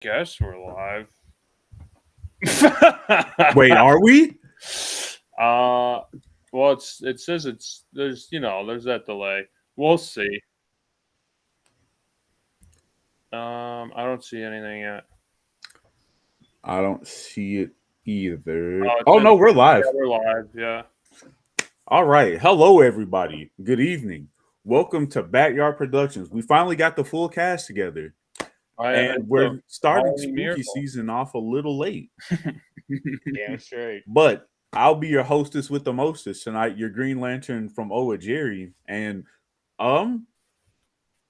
Guess we're live. Wait, are we? Well, it says there's that delay. We'll see. I don't see anything yet. I don't see it either. Oh, it Oh says no, we're live. yeah, we're live. Yeah. All right. Hello, everybody. Good evening. Welcome to Backyard Productions. We finally got the full cast together, and It's a we're starting Halloween spooky miracle. season off a little late. Damn straight. But I'll be your hostess with the mostest tonight, your Green Lantern from Oa Jerry. And um,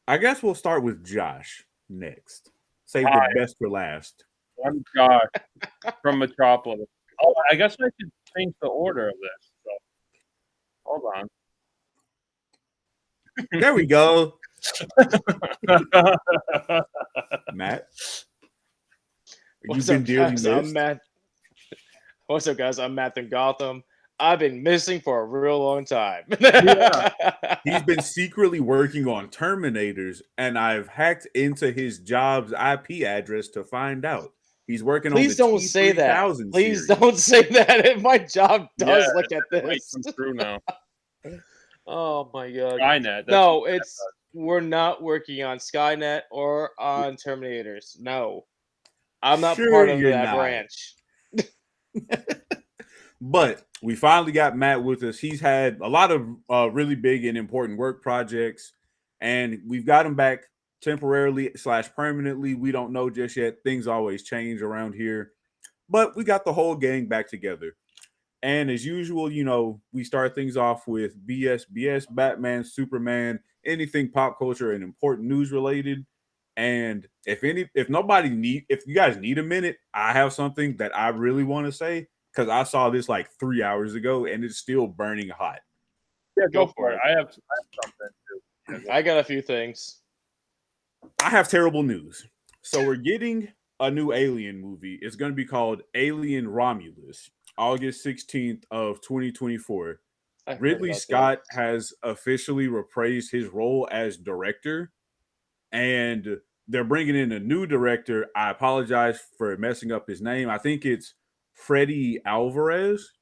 I guess we'll start with Josh next. Save the Hi, best for last. I'm Josh from Metropolis. Oh, I guess I should change the order of this. So, hold There we go. on. Matt, you've What's been up, dearly guys? I'm missed. Matt. What's up, guys? I'm Matt in Gotham. I've been missing for a real long time. Yeah. He's been secretly working on Terminators, and I've hacked into his job's IP address to find out. He's working on the Please don't say that. T3000 Please series. don't say that. My job does Yeah, look at Wait, this. come through now. Oh my god. Skynet. No, we're not working on Skynet or on Terminators. No, I'm not Sure part of you're that not. branch. But we finally got Matt with us. He's had a lot of really big and important work projects, and we've got him back temporarily / permanently. We don't know just yet. Things always change around here, but we got the whole gang back together. And as usual, we start things off with BS, Batman, Superman, anything pop culture and important news related. And if you guys need a minute, I have something that I really want to say because I saw this like 3 hours ago and it's still burning hot. Yeah, Go go for for it. it. I have something too. I got a few things. I have terrible news. So we're getting a new Alien movie. It's going to be called Alien Romulus, August 16th of 2024. I heard Ridley about Scott has officially reprised his role as director, and they're bringing in a new director. I apologize for messing up his name. I think it's Freddie Alvarez.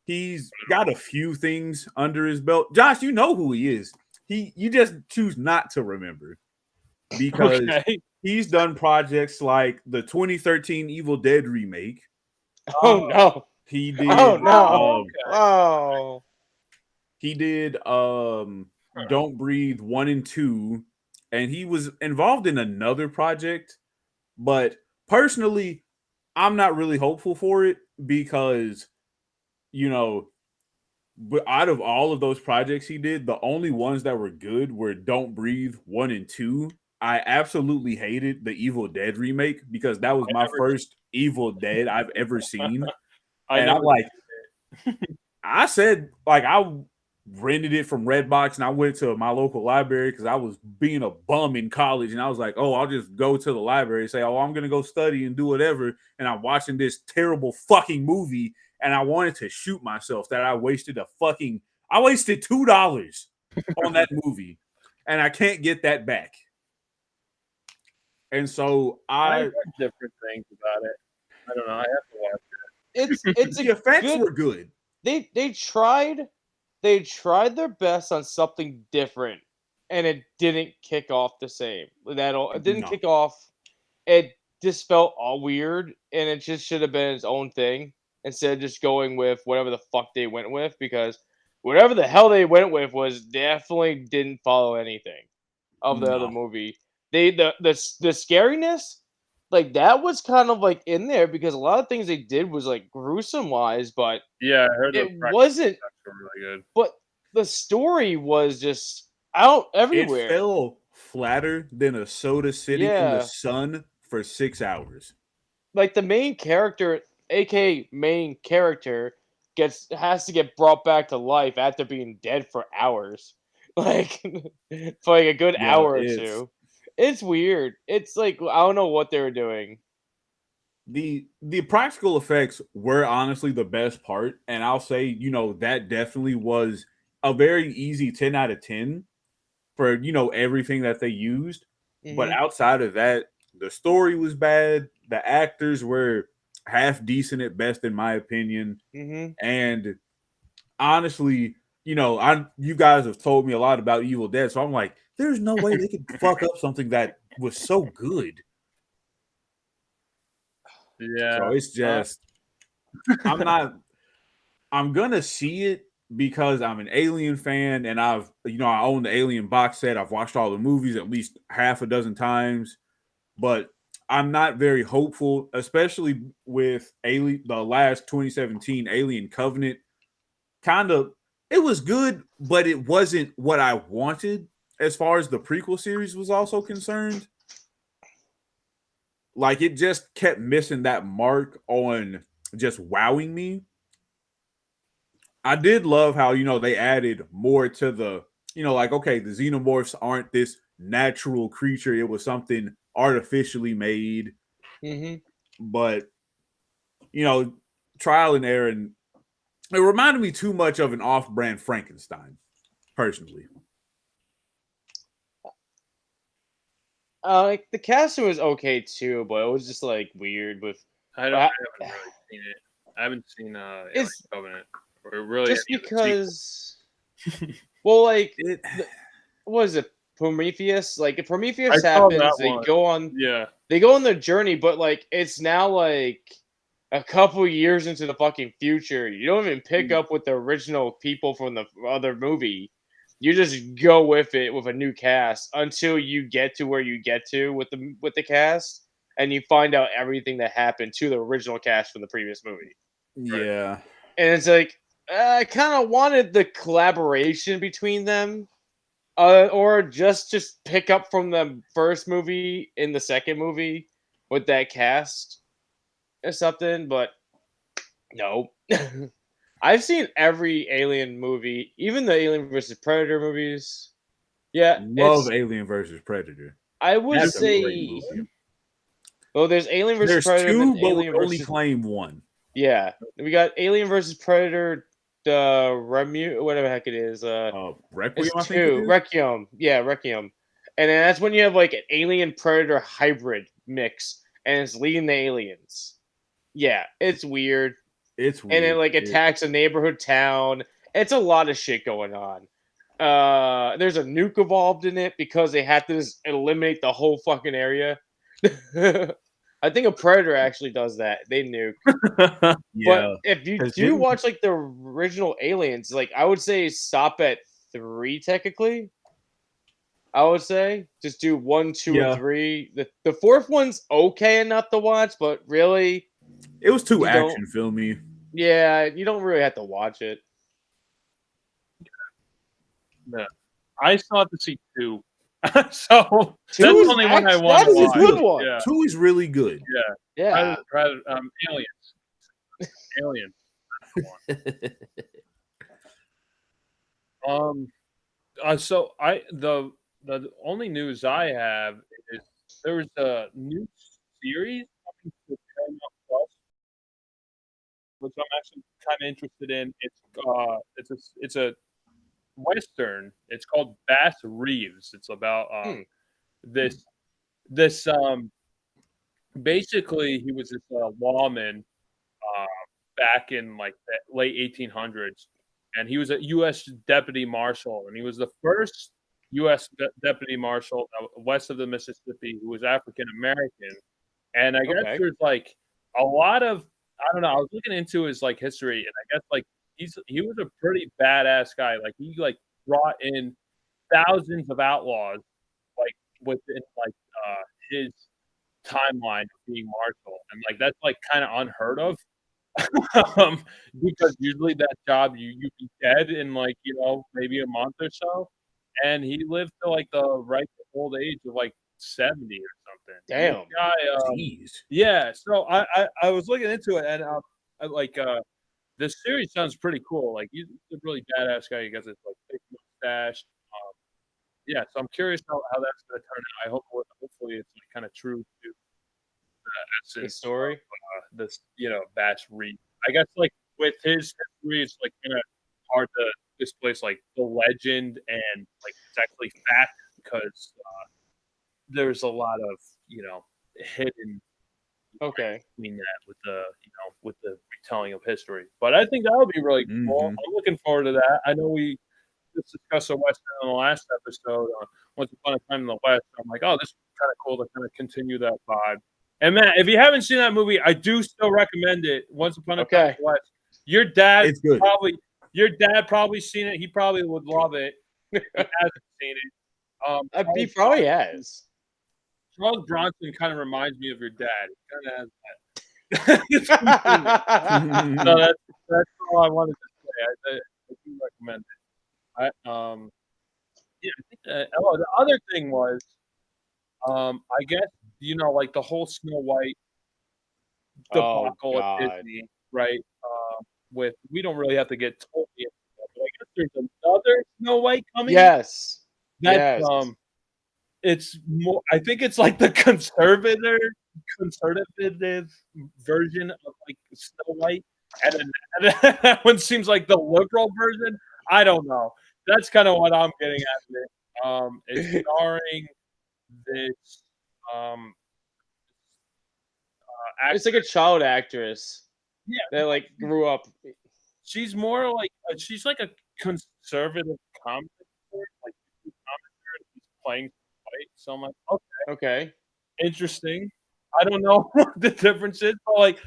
He's got a few things under his belt. Josh, you know who he is. You just choose not to remember because Okay. he's done projects like the 2013 Evil Dead remake. Oh no! He did Oh no! okay. Oh. he did Don't Breathe 1 and 2, and he was involved in another project, but personally I'm not really hopeful for it because you know but out of all of those projects he did, the only ones that were good were Don't Breathe 1 and 2. I absolutely hated the Evil Dead remake because that was I my never first Evil Dead I've ever seen. I And I'm never like, I said, like, I rented it from Redbox and I went to my local library because I was being a bum in college. And I was like, oh, I'll just go to the library and say, oh, I'm going to go study and do whatever. And I'm watching this terrible fucking movie. And I wanted to shoot myself that I wasted $2 on that movie. And I can't get that back. And so I heard different things about it. I don't know. I have to watch It's the a effects good. were good. They tried their best on something different, and it didn't kick off the same. It didn't No. kick off. It just felt all weird, and it just should have been its own thing instead of just going with whatever the fuck they went with. Because whatever the hell they went with was definitely didn't follow anything of the other No. movie. The scariness, like that was kind of like in there because a lot of things they did was like gruesome wise, but it. Yeah, I heard the it practical wasn't. effects were really good. But the story was just out It everywhere. fell flatter than a soda sitting in the Yeah, sun for 6 hours. like the main character, aka main character, has to get brought back to life after being dead for hours, like for like a good Yeah, hour or two. It's weird. It's like I don't know what they were doing. the practical effects were honestly the best part, and I'll say that definitely was a very easy 10 out of 10 for everything that they used. But Hmm. outside of that, The story was bad. The actors were half decent at best, in my opinion. And honestly, you guys have told me a lot about Evil Dead, so I'm like, there's no way they could fuck up something that was so good. Yeah. So it's just, I'm gonna see it because I'm an Alien fan, and I own the Alien box set. I've watched all the movies at least half a dozen times, but I'm not very hopeful, especially with the last 2017 Alien Covenant. It was good, but it wasn't what I wanted as far as the prequel series was also concerned. Like, it just kept missing that mark on just wowing me. I did love how, they added more to the, like, okay, the xenomorphs aren't this natural creature. It was something artificially made. But, trial and error. And it reminded me too much of an off-brand Frankenstein, personally. Like the casting was okay too, but it was just like weird with. I haven't really seen it. I haven't seen Alien Covenant. Or really just because. Well, like, what is it? Prometheus? Like, if Prometheus happens, they go on their journey, but like it's now like a couple years into the fucking future. You don't even pick up with the original people from the other movie. You just go with it with a new cast until you get to where you get to with the cast, and you find out everything that happened to the original cast from the previous movie. Yeah, right? And it's like I kind of wanted the collaboration between them, or just pick up from the first movie in the second movie with that cast or something. But no. I've seen every Alien movie, even the Alien vs. Predator movies. Yeah, love Alien vs. Predator. I would say. Well, there's Alien vs. Predator. There's two, but Alien we only claim one. Yeah, we got Alien vs. Predator. Whatever the heck it is. Requiem. It's two. Requiem. Yeah, Requiem. And then that's when you have like an Alien Predator hybrid mix, and it's leading the aliens. Yeah, it's weird. It's weird. And it like attacks a neighborhood town. It's a lot of shit going on. There's a nuke involved in it because they had to just eliminate the whole fucking area. I think a Predator actually does that. They nuke. But if you do watch like the original Aliens, like I would say stop at 3 technically. I would say just do 1, 2, and 3. The fourth one's okay enough to watch, but really, it was too action filmy. Yeah, you don't really have to watch it. Yeah. I still have to see 2. So that's the only one I want to watch. That's a good one. Yeah. 2 is really good. Yeah. Aliens. So the only news I have is there's a new series coming to Paramount Plus, which I'm actually kind of interested in. It's a Western. It's called Bass Reeves. It's about this basically he was this lawman back in like the late 1800s, and he was a U.S. deputy marshal, and he was the first U.S. deputy marshal west of the Mississippi who was African American. And I guess there's like a lot of, I don't know, I was looking into his like history, and I guess like he was a pretty badass guy. Like he like brought in thousands of outlaws like within like his timeline of being marshal, and like that's like kind of unheard of. Because usually that job you'd be dead in like maybe a month or so, and he lived to like the ripe old age of like 70 or something. Damn. Jeez. Yeah. So I was looking into it, and this series sounds pretty cool. Like he's a really badass guy. He got this like big mustache. Yeah. So I'm curious how that's going to turn out. Hopefully it's like kind of true to the essence story. Of, this Bass Reed. I guess like with his history, it's like kind of hard to displace like the legend and like it's actually fact, because there's a lot of hidden Okay. between that with the retelling of history. But I think that would be really cool. I'm looking forward to that. I know we just discussed the Western in the last episode. Once Upon a Time in the West. I'm like, oh, this is kind of cool to kind of continue that vibe. And Matt, if you haven't seen that movie, I do still recommend it. Once Upon a Time in the West. Your dad probably seen it. He probably would love it. He hasn't seen it. He probably has. Charles Bronson kind of reminds me of your dad. He kind of has that. So that's all I wanted to say. I do recommend it. I think the other thing was, I guess like the whole Snow White debacle at Disney, right? With we don't really have to get totally into that, but I guess there's another Snow White coming. Yes. That's it's more. I think it's like the conservative version of like Snow White, and that one seems like the liberal version. I don't know. That's kind of what I'm getting at it. It's starring this it's like a child actress. Yeah, that like grew up. She's more like she's like a conservative comic like he's playing white. So I'm like, okay, interesting. I don't know what the difference is, but like,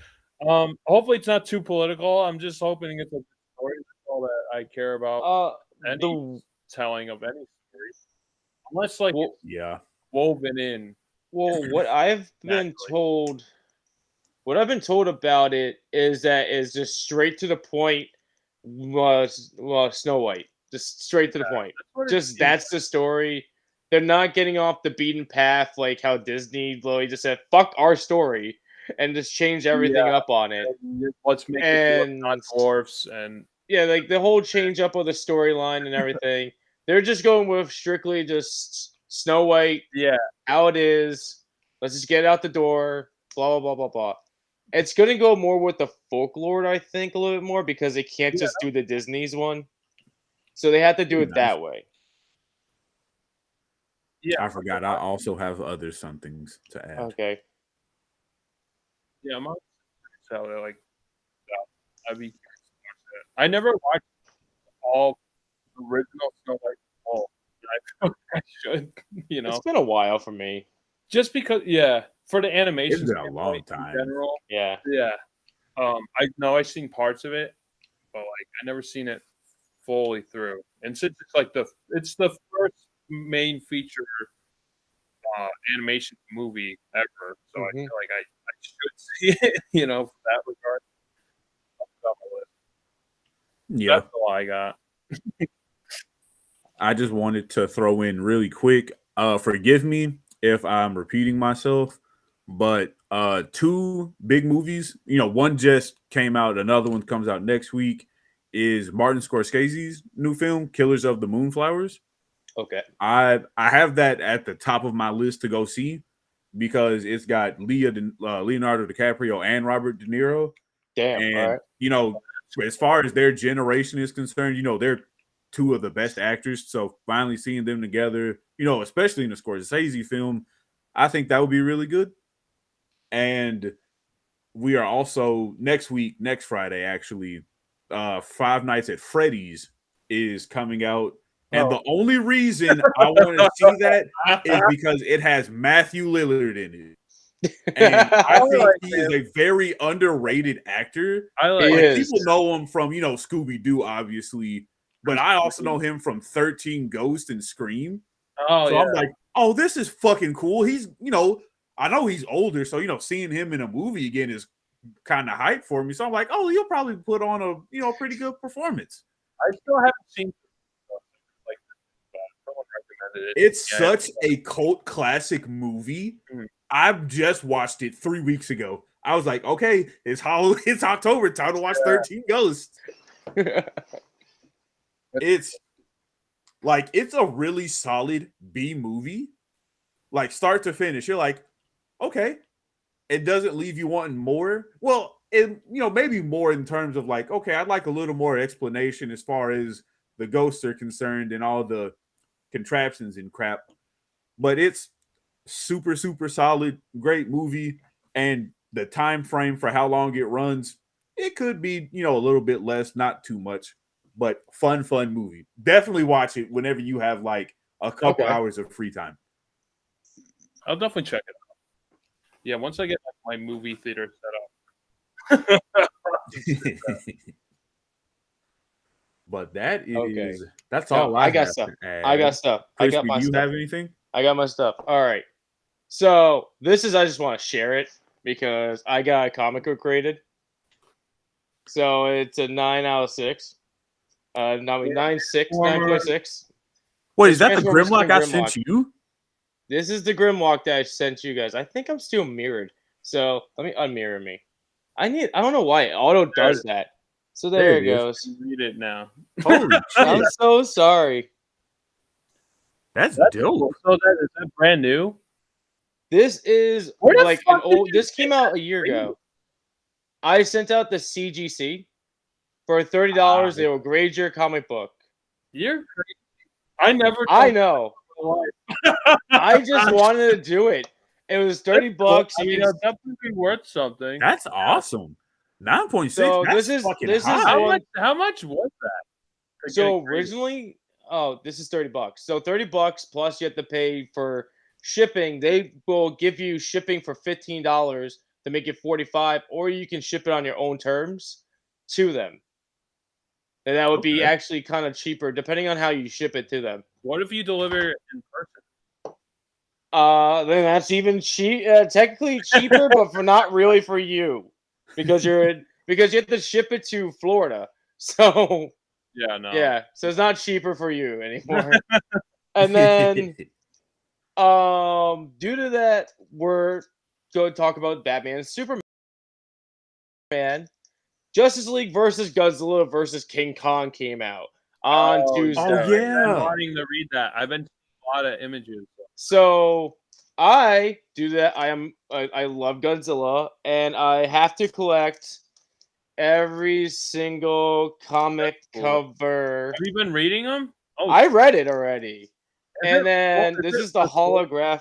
hopefully it's not too political. I'm just hoping it's a story. That's all that I care about. Any telling of any story, unless like woven in. Well, what I've been told about it is that it's just straight to the point. Snow White, just straight to the point. That's the story. They're not getting off the beaten path like how Disney literally just said, "Fuck our story," and just change everything up on it. Let's make it not dwarfs and like the whole change up of the storyline and everything. They're just going with strictly just Snow White. Yeah, how it is. Let's just get it out the door. Blah blah blah blah blah. It's going to go more with the folklore, I think, a little bit more because they can't just do the Disney's one. So they have to do it that way. Yeah, I forgot. I also have other somethings to add. Okay. Yeah, I'm so like, I never watched all original Snow White. I should, It's been a while for me. Just because, for the animation, it's been a long time. In general, yeah. I know I've seen parts of it, but like I never seen it fully through. And since it's like it's the first main feature animation movie ever, so I feel like I should see it, for that regard. Yeah, that's all I got. I just wanted to throw in really quick. Forgive me if I'm repeating myself, but two big movies. One just came out, another one comes out next week. Is Martin Scorsese's new film, Killers of the Moonflowers. Okay. I have that at the top of my list to go see because it's got Leonardo DiCaprio and Robert De Niro. Damn. And, all right. As far as their generation is concerned, they're two of the best actors. So finally seeing them together, especially in the Scorsese film, I think that would be really good. And we are also next Friday, actually, Five Nights at Freddy's is coming out. And the only reason I want to see that is because it has Matthew Lillard in it. And I think he is a very underrated actor. People know him from, Scooby-Doo, obviously. But I also know him from 13 Ghosts and Scream. I'm like, oh, this is fucking cool. He's, I know he's older. So, seeing him in a movie again is kind of hype for me. So I'm like, oh, he'll probably put on a, pretty good performance. I still haven't seen It's such a cult classic movie. I've just watched it 3 weeks ago. I was like, okay, it's October, time to watch 13 Ghosts. It's a really solid B movie, like start to finish. You're like, okay, it doesn't leave you wanting more. Well, maybe more in terms of like, okay, I'd like a little more explanation as far as the ghosts are concerned and all the contraptions and crap. But it's super solid, great movie, and the time frame for how long it runs, it could be a little bit less, not too much, but fun movie. Definitely watch it whenever you have like a couple Okay. hours of free time. I'll definitely check it out. Yeah, once I get my movie theater set up. But that is Okay. that's No, all I I got have stuff. to add. I got stuff. I got Crispy, my do you stuff. have anything? I got my stuff. All right. So this is I just want to share it because I got a comic book rated. So it's a 9 out of 6. I mean 9.6. Wait, The is that the Transformers Grimlock King I Grimlock. sent you? This is the Grimlock that I sent you guys. I think I'm still mirrored. So let me unmirror me. I don't know why auto does that. So there it is. goes. Read it now. Holy I'm shit. so sorry. That's That's dope. cool. So is that brand new? This is Where the like fuck an did old. you This came get out that? a year ago. I sent out the CGC for $30. Ah, They will grade your comic book. You're crazy. I never. I know. Life. I just wanted to do it. It was $30. I mean, it'll definitely be worth something. that's awesome. 9.6. So That's this fucking is high. one. How much was that? So originally, this is $30. So $30 plus you have to pay for shipping. They will give you shipping for $15 to make it 45, or you can ship it on your own terms to them. And that would be Okay. actually kind of cheaper, depending on how you ship it to them. What if you deliver it in person? Then that's even technically cheaper, but for not really for you, because because you have to ship it to Florida. So Yeah, no. yeah, so it's not cheaper for you anymore. And then due to that, we're going to talk about Batman and Superman. Justice League versus Godzilla versus King Kong came out on Tuesday. Oh, I've yeah. been wanting to read that. I've been seeing a lot of images. So I do that. I love Godzilla, and I have to collect every single comic cover. Have you been reading them? Oh, I read it already. And it- then is this it is the the full- holograph.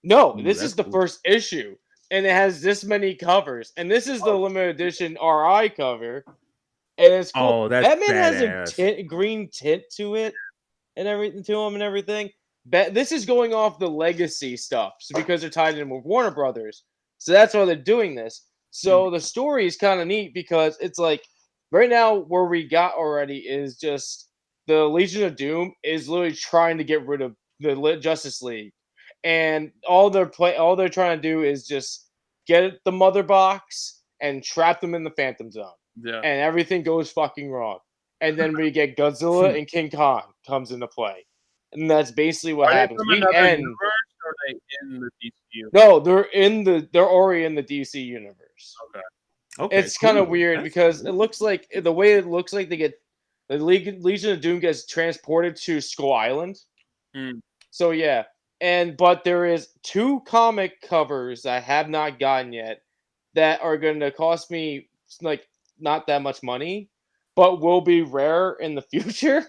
No, Ooh, this that's is the cool. first issue. And it has this many covers. And this is the limited edition RI cover. And it's cool. Oh, that's Batman has badass. a green tint to it and everything to him and everything. This is going off the legacy stuff because they're tied in with Warner Brothers. So that's why they're doing this. So the story is kind of neat because it's like right now where we got already is just the Legion of Doom is literally trying to get rid of the Justice League, and all they're trying to do is just get the mother box and trap them in the Phantom Zone, Yeah. and everything goes fucking wrong. And then we get Godzilla and King Kong comes into play, and that's basically what Are they happens. from We another end. universe or are they in the DCU? No, they're already in the DC universe. Okay. Okay, It's kind of cool. weird That's because cool. it looks like the way it looks like they get the Legion of Doom gets transported to Skull Island. Hmm. So yeah, but there is 2 comic covers I have not gotten yet that are going to cost me like not that much money, but will be rare in the future.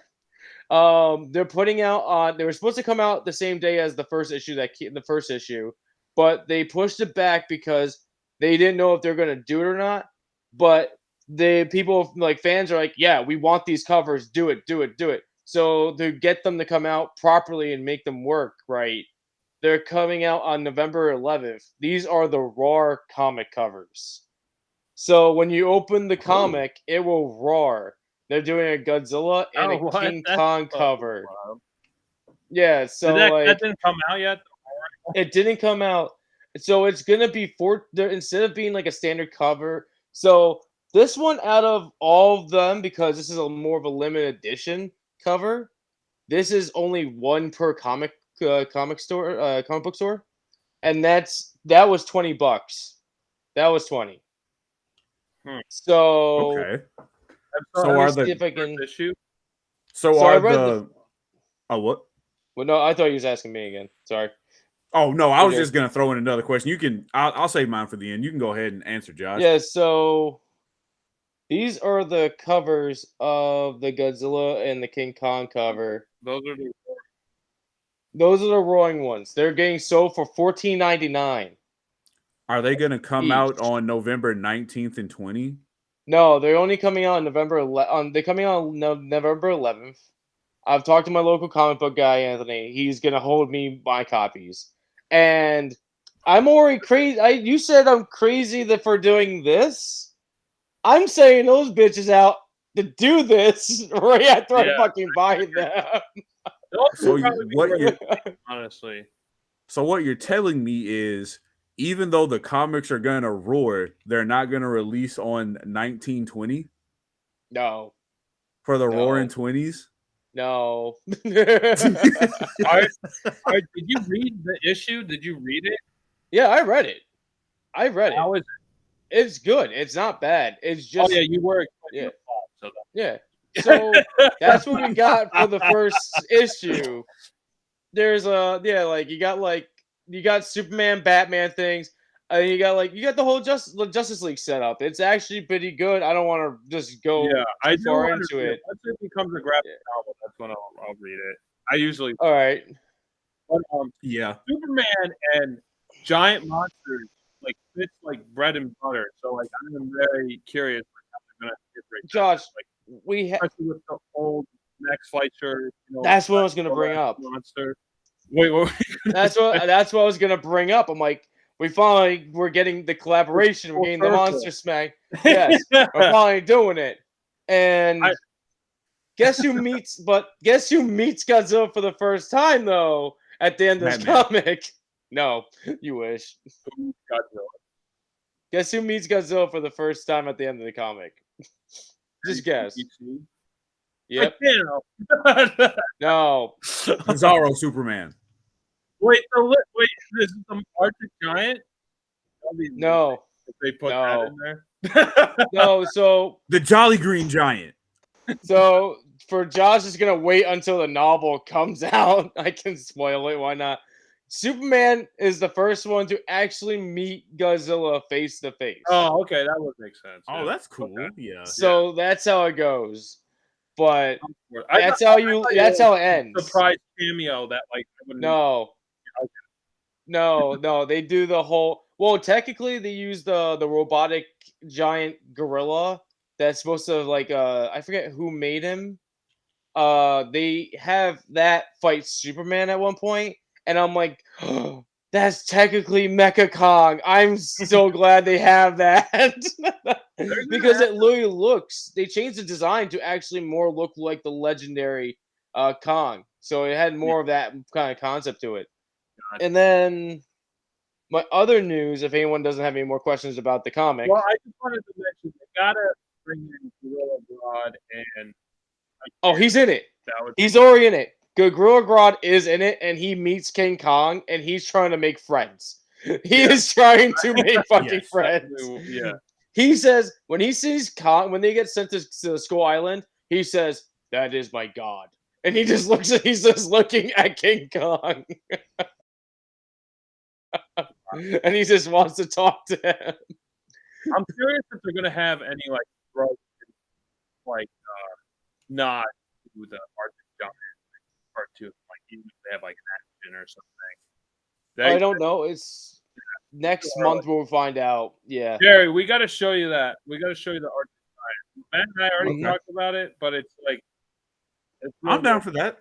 They're putting out on. They were supposed to come out the same day as the first issue the first issue, but they pushed it back because they didn't know if they're going to do it or not. But the people like fans are like, yeah, we want these covers. Do it, do it, do it. So to get them to come out properly and make them work right, they're coming out on November 11th. These are the raw comic covers. So when you open the comic, it will roar. They're doing a Godzilla and Oh, a what? King That's Kong so cover. wild. Yeah, so That like didn't come out yet? it didn't come out. So it's gonna be instead of being like a standard cover. So this one out of all of them, because this is more of a limited edition cover, this is only one per comic book store, and that was $20. That was 20. So Okay. So let me are see the if I can. issue? so So I are read the oh what? Well, no, I thought you was asking me again. Sorry. Oh no, I You're was good. just gonna throw in another question. You can I'll save mine for the end. You can go ahead and answer, Josh. Yeah, so these are the covers of the Godzilla and the King Kong cover. Those are the Those are the roaring ones. They're getting sold for $14.99. Are they going to come Each. out on November 19th and 20? No, they're only coming out on they're coming out on November 11th. I've talked to my local comic book guy, Anthony. He's gonna hold me my copies, and I'm already crazy. You said I'm crazy for doing this. I'm saying those bitches out to do this right after I fucking buy them. So honestly. So what you're telling me is, even though the comics are gonna roar, they're not gonna release on 1920 No. for the roaring 20s. No. Did you read the issue? Did you read it? Yeah, I read it. How is it? It's good. It's not bad. It's just. Oh yeah, you were. Yeah. Yeah. So that's what we got for the first issue. There's you got Superman, Batman things. You got the whole Justice League setup. It's actually pretty good. I don't want to just go too far into it. Once it becomes a graphic novel, that's when I'll read it. I usually. All right. But, yeah. Superman and giant monsters like fits like bread and butter. So like I'm very curious how they're gonna integrate. Josh, especially with the old Max Fleischer. That's what I was gonna bring up. Monster. Wait, what? That's what I was gonna bring up. I'm like, we're getting the collaboration. We're getting the Monster Smack. Yes, we're finally doing it. And guess who meets Godzilla for the first time though at the end of this comic? No, you wish. Godzilla. Guess who meets Godzilla for the first time at the end of the comic? Just guess. Yep. No. Bizarro Superman. Wait, this is the Arctic Giant? No. If they put that in there. No, so the Jolly Green Giant. So for Josh is gonna wait until the novel comes out. I can spoil it, why not? Superman is the first one to actually meet Godzilla face to face. Oh, okay, that would make sense. Oh, that's cool. Okay. Yeah. So that's how it goes. But that's how it ends. Surprise cameo that like No, they do the whole. Well, technically, they use the robotic giant gorilla that's supposed to I forget who made him. They have that fight Superman at one point, and I'm like, oh, that's technically Mecha Kong. I'm so glad they have that because it literally looks. They changed the design to actually more look like the legendary Kong, so it had more of that kind of concept to it. And then my other news, if anyone doesn't have any more questions about the comic. Well, I just wanted to mention they gotta bring in Gorilla Grodd and. Oh, he's in it. He's already in it. Gorilla Grodd is in it, and he meets King Kong, and he's trying to make friends. He is trying to make fucking friends. Yeah. He says when he sees Kong, when they get sent to Skull Island, he says, "That is my god," and he just looks. He's just looking at King Kong. And he just wants to talk to him. I'm curious if they're gonna have any not do the Arctic Giant part 2, even if they have an action or something. I don't know. It's next month we'll find out. Yeah, Jerry, we got to show you that. We got to show you the Arctic Giant. Matt and I already talked about it, but it's I'm down for that.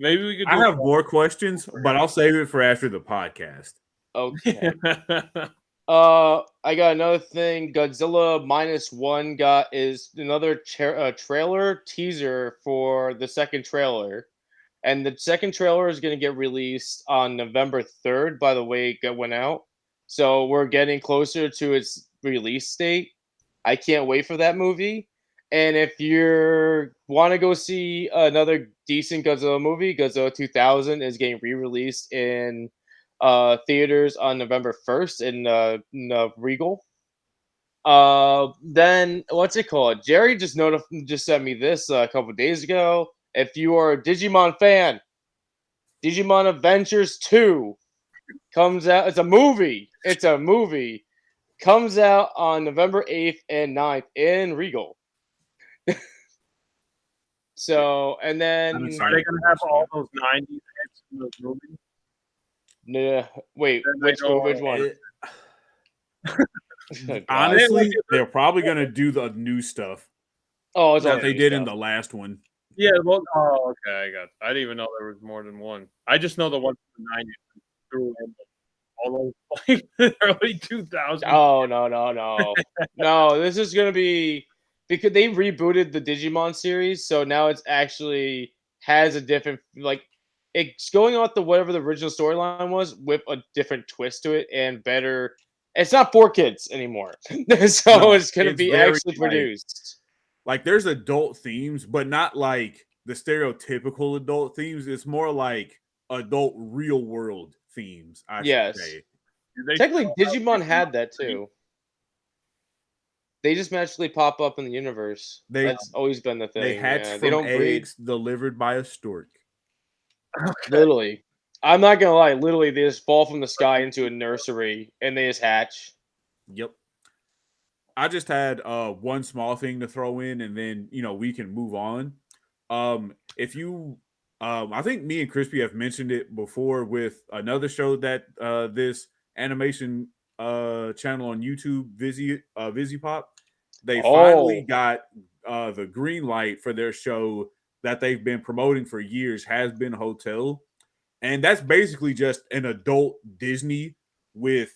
Maybe we could. I have more questions, but I'll save it for after the podcast. Okay. I got another thing. Godzilla -1 is another trailer teaser for the second trailer, and the second trailer is going to get released on November 3rd. By the way, it went out, so we're getting closer to its release date. I can't wait for that movie. And if you want to go see another decent Godzilla movie, Godzilla 2000 is getting re-released in theaters on November 1st in Regal. Then what's it called? Jerry just sent me this a couple days ago. If you are a Digimon fan, Digimon Adventures 2 comes out. It's a movie. Comes out on November 8th and 9th in Regal. So, and then I'm Are excited. they gonna have all those '90s hits in those movies? wait, Then they which don't- one? God. Honestly, they're probably gonna do the new stuff Oh, it's all that they new did in stuff. the last one. Yeah, well, oh, okay, I got it. I didn't even know there was more than one. I just know the one from the '90s through all those like early 2000s. Oh no! This is gonna be because they rebooted the Digimon series, so now it's actually has a different like it's going off the whatever the original storyline was with a different twist to it and better. It's not for kids anymore, so No, it's gonna it's be very, actually produced. like there's adult themes, but not like the stereotypical adult themes. It's more like adult real world themes, I should Yes, say. They technically still have Digimon had Digimon that too. They just magically pop up in the universe. They That's always been the they thing. hatch Yeah, they from don't breed. eggs delivered by a stork. Literally. I'm not gonna lie, literally they just fall from the sky into a nursery and they just hatch. Yep. I just had one small thing to throw in, and then we can move on. If you, I think me and Crispy have mentioned it before with another show that this animation channel on YouTube, VisiPop, they finally Oh. got the green light for their show that they've been promoting for years. Has Been Hotel, and that's basically just an adult Disney with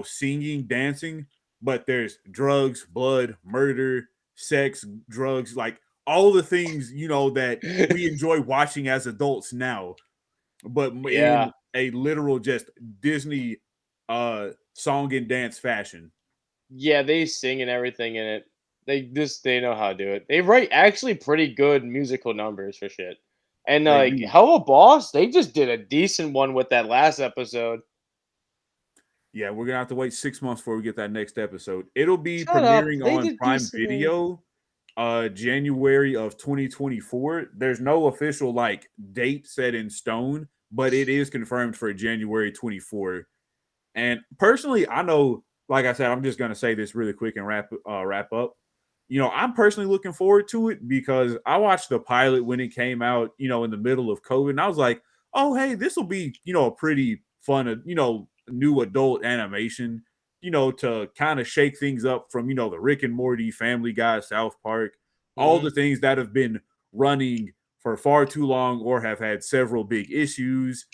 singing, dancing, but there's drugs, blood, murder, sex, drugs, like all the things that we enjoy watching as adults now, but Yeah. in a literal just Disney song and dance fashion. Yeah, they sing and everything in it. They know how to do it. They write actually pretty good musical numbers for shit. And They like do. Hello Boss, they just did a decent one with that last episode. Yeah, we're gonna have to wait 6 months before we get that next episode. It'll be Shut up. premiering They on did Prime decently. Video January of 2024. There's no official like date set in stone, but it is confirmed for January 24. And personally, I know, like I said, I'm just gonna say this really quick and wrap up. I'm personally looking forward to it because I watched the pilot when it came out, in the middle of COVID, and I was like, oh hey, this will be, a pretty fun, new adult animation, to kind of shake things up from, the Rick and Morty, Family Guy, South Park, all Mhm. the things that have been running for far too long or have had several big issues.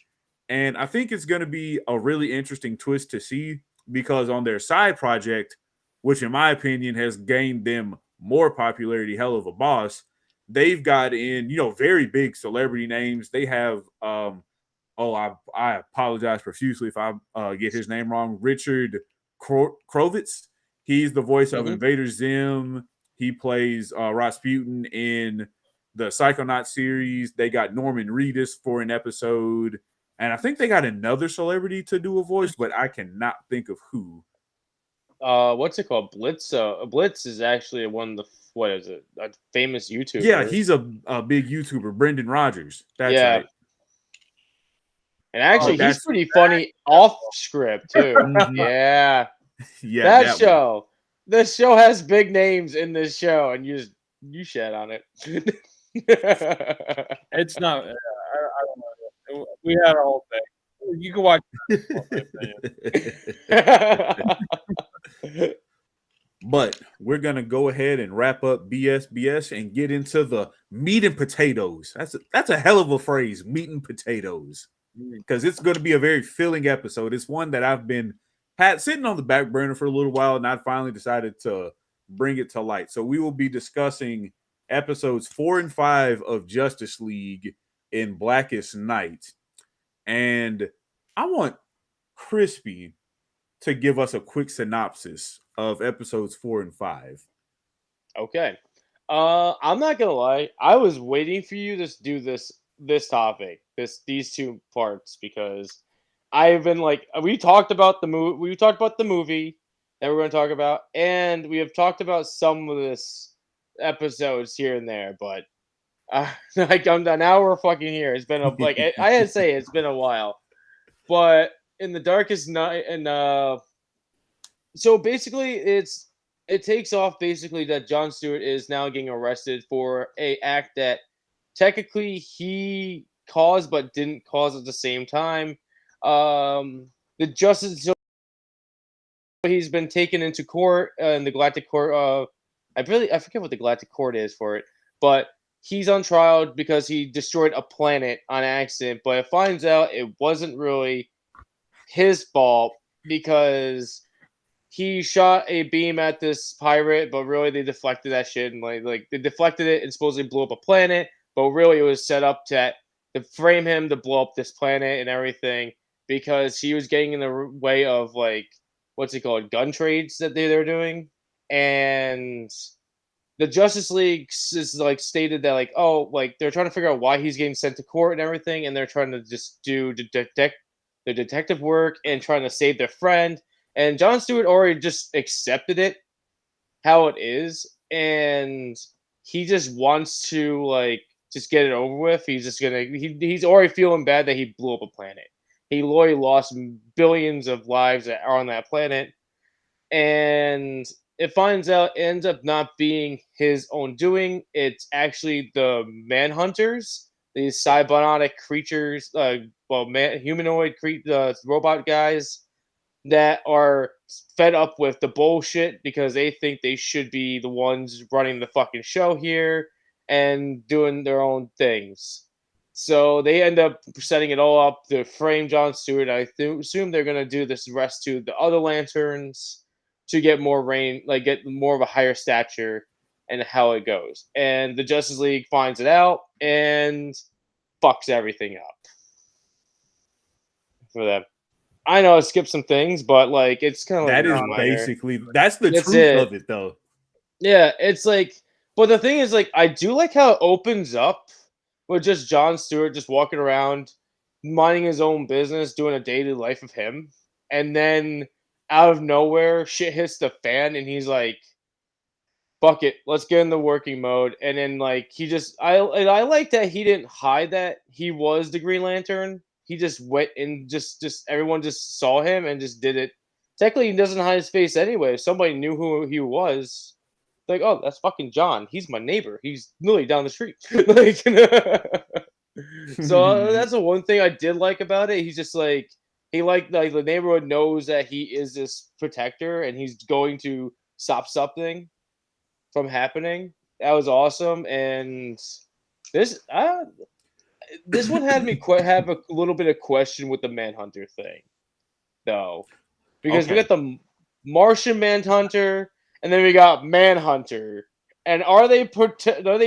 And I think it's going to be a really interesting twist to see because on their side project, which in my opinion has gained them more popularity, Hell of a Boss, they've got in, very big celebrity names. They have, I apologize profusely if I get his name wrong, Richard Krovitz. He's the voice of Mhm. Invader Zim. He plays Rasputin in the Psychonaut series. They got Norman Reedus for an episode. And I think they got another celebrity to do a voice, but I cannot think of who. What's it called? Blitz. Blitz is actually one of the what is it? A famous YouTuber. Yeah, he's a big YouTuber, Brendan Rogers. That's Yeah. right. And actually, But he's that's pretty funny off script too. Mhm. Yeah, Yeah, that that one. show. This show has big names in this show, and you shat on it. It's not. I don't know. We had a whole thing. You can watch. But we're gonna go ahead and wrap up BS and get into the meat and potatoes. That's a hell of a phrase, meat and potatoes, because it's going to be a very filling episode. It's one that I've been had sitting on the back burner for a little while, and I finally decided to bring it to light. So we will be discussing episodes 4 and 5 of Justice League in Blackest Night, and I want Crispy to give us a quick synopsis of episodes 4 and 5. Okay. I'm not gonna lie. I was waiting for you to do this topic, these two parts because I've been like we talked about the movie. We talked about the movie that we're going to talk about, and we have talked about some of this episodes here and there. But like I'm done. Now we're fucking here. It's been like I had to say it's been a while. But in the darkest night, and so basically it takes off basically that John Stewart is now getting arrested for a act that technically he caused but didn't cause at the same time. The Justice he's been taken into court in the Galactic Court. I forget what the Galactic Court is for it, but he's on trial because he destroyed a planet on accident. But it finds out it wasn't really his fault because he shot a beam at this pirate, but really they deflected that shit and like they deflected it and supposedly blew up a planet, but really it was set up to frame him to blow up this planet and everything because he was getting in the way of like what's it called gun trades that they're doing, and the Justice League is like stated that like oh like they're trying to figure out why he's getting sent to court and everything, and they're trying to just do the detective work and trying to save their friend. And John Stewart already just accepted it how it is, and he just wants to like just get it over with. He's just gonna he's already feeling bad that he blew up a planet. He already lost billions of lives that are on that planet, and it ends up not being his own doing. It's actually the Manhunters, these cybernetic creatures, humanoid robot guys that are fed up with the bullshit because they think they should be the ones running the fucking show here and doing their own things. So they end up setting it all up to frame John Stewart. Assume they're gonna do this rest to the other lanterns to get more get more of a higher stature and how it goes. And the Justice League finds it out and fucks everything up for them. I know I skipped some things, but like it's kind of like That is basically that's the truth of it, though. Yeah, it's like, but the thing is, like, I do like how it opens up with just John Stewart just walking around, minding his own business, doing a daily life of him, and then out of nowhere, shit hits the fan, and he's like, "Fuck it, let's get in the working mode." And then like I like that he didn't hide that he was the Green Lantern. He just went and just everyone just saw him and just did it. Technically, he doesn't hide his face anyway. If somebody knew who he was, like, oh, that's fucking John. He's my neighbor. He's literally down the street. Like, so that's the one thing I did like about it. He's just like the neighborhood knows that he is this protector and he's going to stop something from happening. That was awesome, and this this one had me have a little bit of question with the Manhunter thing, though, because we got the Martian Manhunter, and then we got Manhunter, and are they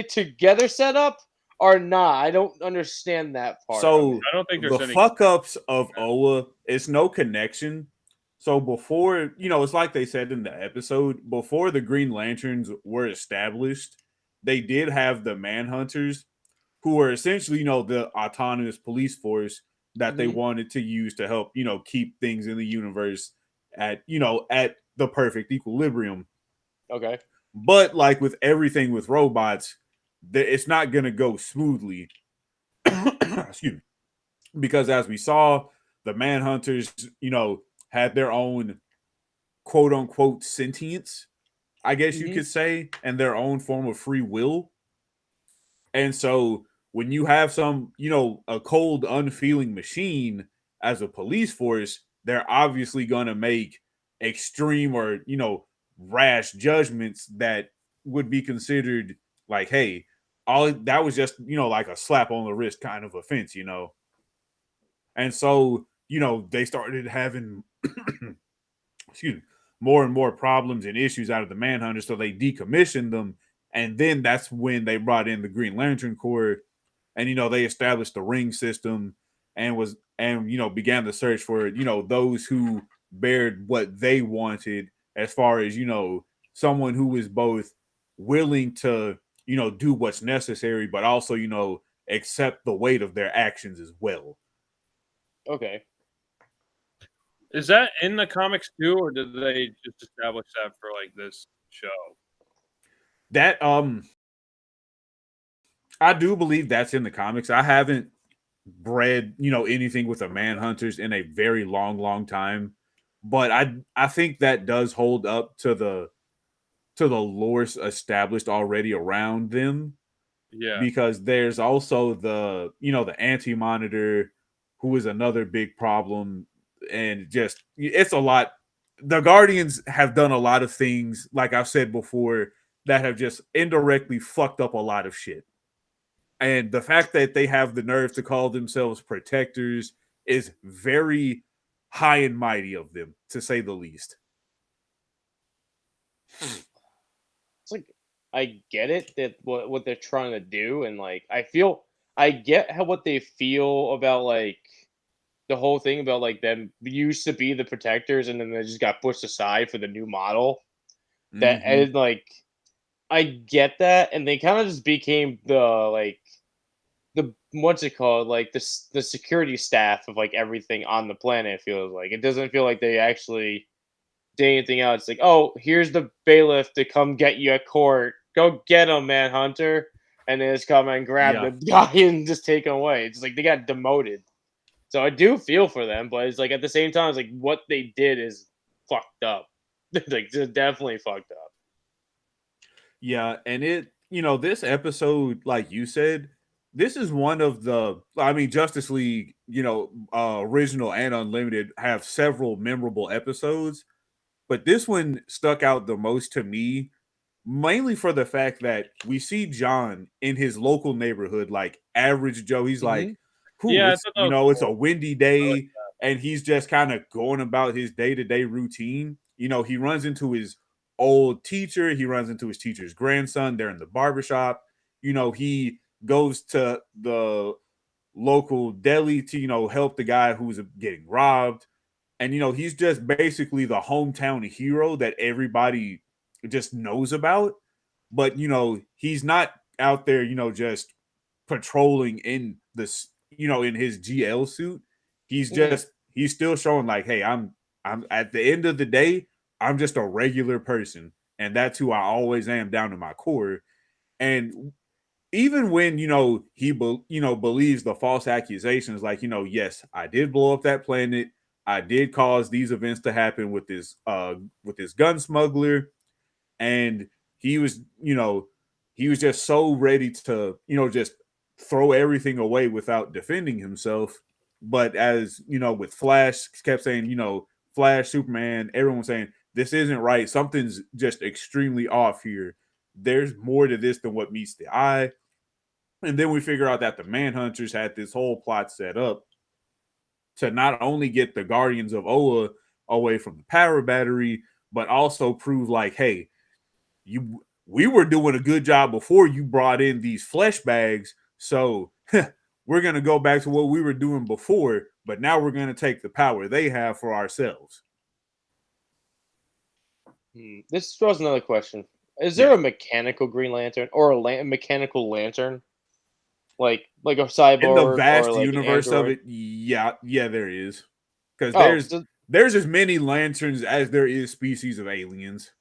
together set up or not? I don't understand that part. So I don't think there's the any fuck ups of Oa, it's no connection. So before, it's like they said in the episode, before the Green Lanterns were established, they did have the Manhunters, who were essentially, the autonomous police force that they wanted to use to help, keep things in the universe at the perfect equilibrium. Okay. But like with everything with robots, it's not going to go smoothly. Excuse me. Because as we saw, the Manhunters, had their own quote unquote sentience, I guess you could say, and their own form of free will. And so when you have some, a cold, unfeeling machine as a police force, they're obviously going to make extreme or, rash judgments that would be considered like, hey, all that was just, like a slap on the wrist kind of offense, And so, they started having excuse me, more and more problems and issues out of the Manhunter, so they decommissioned them. And then that's when they brought in the Green Lantern Corps, and they established the ring system and began the search for those who bared what they wanted, as far as someone who is both willing to do what's necessary, but also accept the weight of their actions as well. Okay. Is that in the comics too, or did they just establish that for like this show? That I do believe that's in the comics. I haven't read, anything with the Manhunters in a very long time, but I think that does hold up to the lore established already around them. Yeah. because there's also the the Anti-Monitor, who is another big problem, and just it's a lot. The Guardians have done a lot of things, like I've said before, that have just indirectly fucked up a lot of shit. And the fact that they have the nerve to call themselves protectors is very high and mighty of them, to say the least. It's like I get it that what they're trying to do, and like I get how what they feel about like the whole thing about like them used to be the protectors and then they just got pushed aside for the new model. That Mm-hmm. and like I get that, and they kind of just became the what's it called, like the security staff of like everything on the planet. It feels like it doesn't feel like they actually did anything else. It's like, oh, here's the bailiff to come get you at court. Go get him, Manhunter. And they just come and grab Yeah. the guy and just take him away. It's like they got demoted. So I do feel for them, but it's like at the same time, it's like what they did is fucked up. Like just definitely fucked up. Yeah, and this episode, like you said, this is one of I mean, Justice League, original and Unlimited have several memorable episodes, but this one stuck out the most to me, mainly for the fact that we see John in his local neighborhood, like average Joe. He's Hmm. like, who Yeah, I it's thought that was it's a cool. windy I like day, and he's just kind of going about his day-to-day routine. He runs into his old teacher, he runs into his teacher's grandson, they're in the barbershop. He goes to the local deli to, help the guy who's getting robbed. And he's just basically the hometown hero that everybody just knows about. But he's not out there, just patrolling in this, in his GL suit. Hmm. He's still showing like, hey, I'm at the end of the day, I'm just a regular person, and that's who I always am down to my core. And even when believes the false accusations, like, yes, I did blow up that planet, I did cause these events to happen with this gun smuggler, and he was he was just so ready to just throw everything away without defending himself. But as with Flash kept saying, Flash, Superman, everyone saying this isn't right, something's just extremely off here, there's more to this than what meets the eye. And then we figure out that the Manhunters had this whole plot set up to not only get the Guardians of Oa away from the power battery, but also prove like, hey, we were doing a good job before you brought in these flesh bags. So we're gonna go back to what we were doing before, but now we're gonna take the power they have for ourselves. This throws another question. Is there Yeah. a mechanical Green Lantern or a mechanical lantern? Like a In the cyborg or vast like an universe of android? it, yeah, there is. Because Oh, there's as many lanterns as there is species of aliens.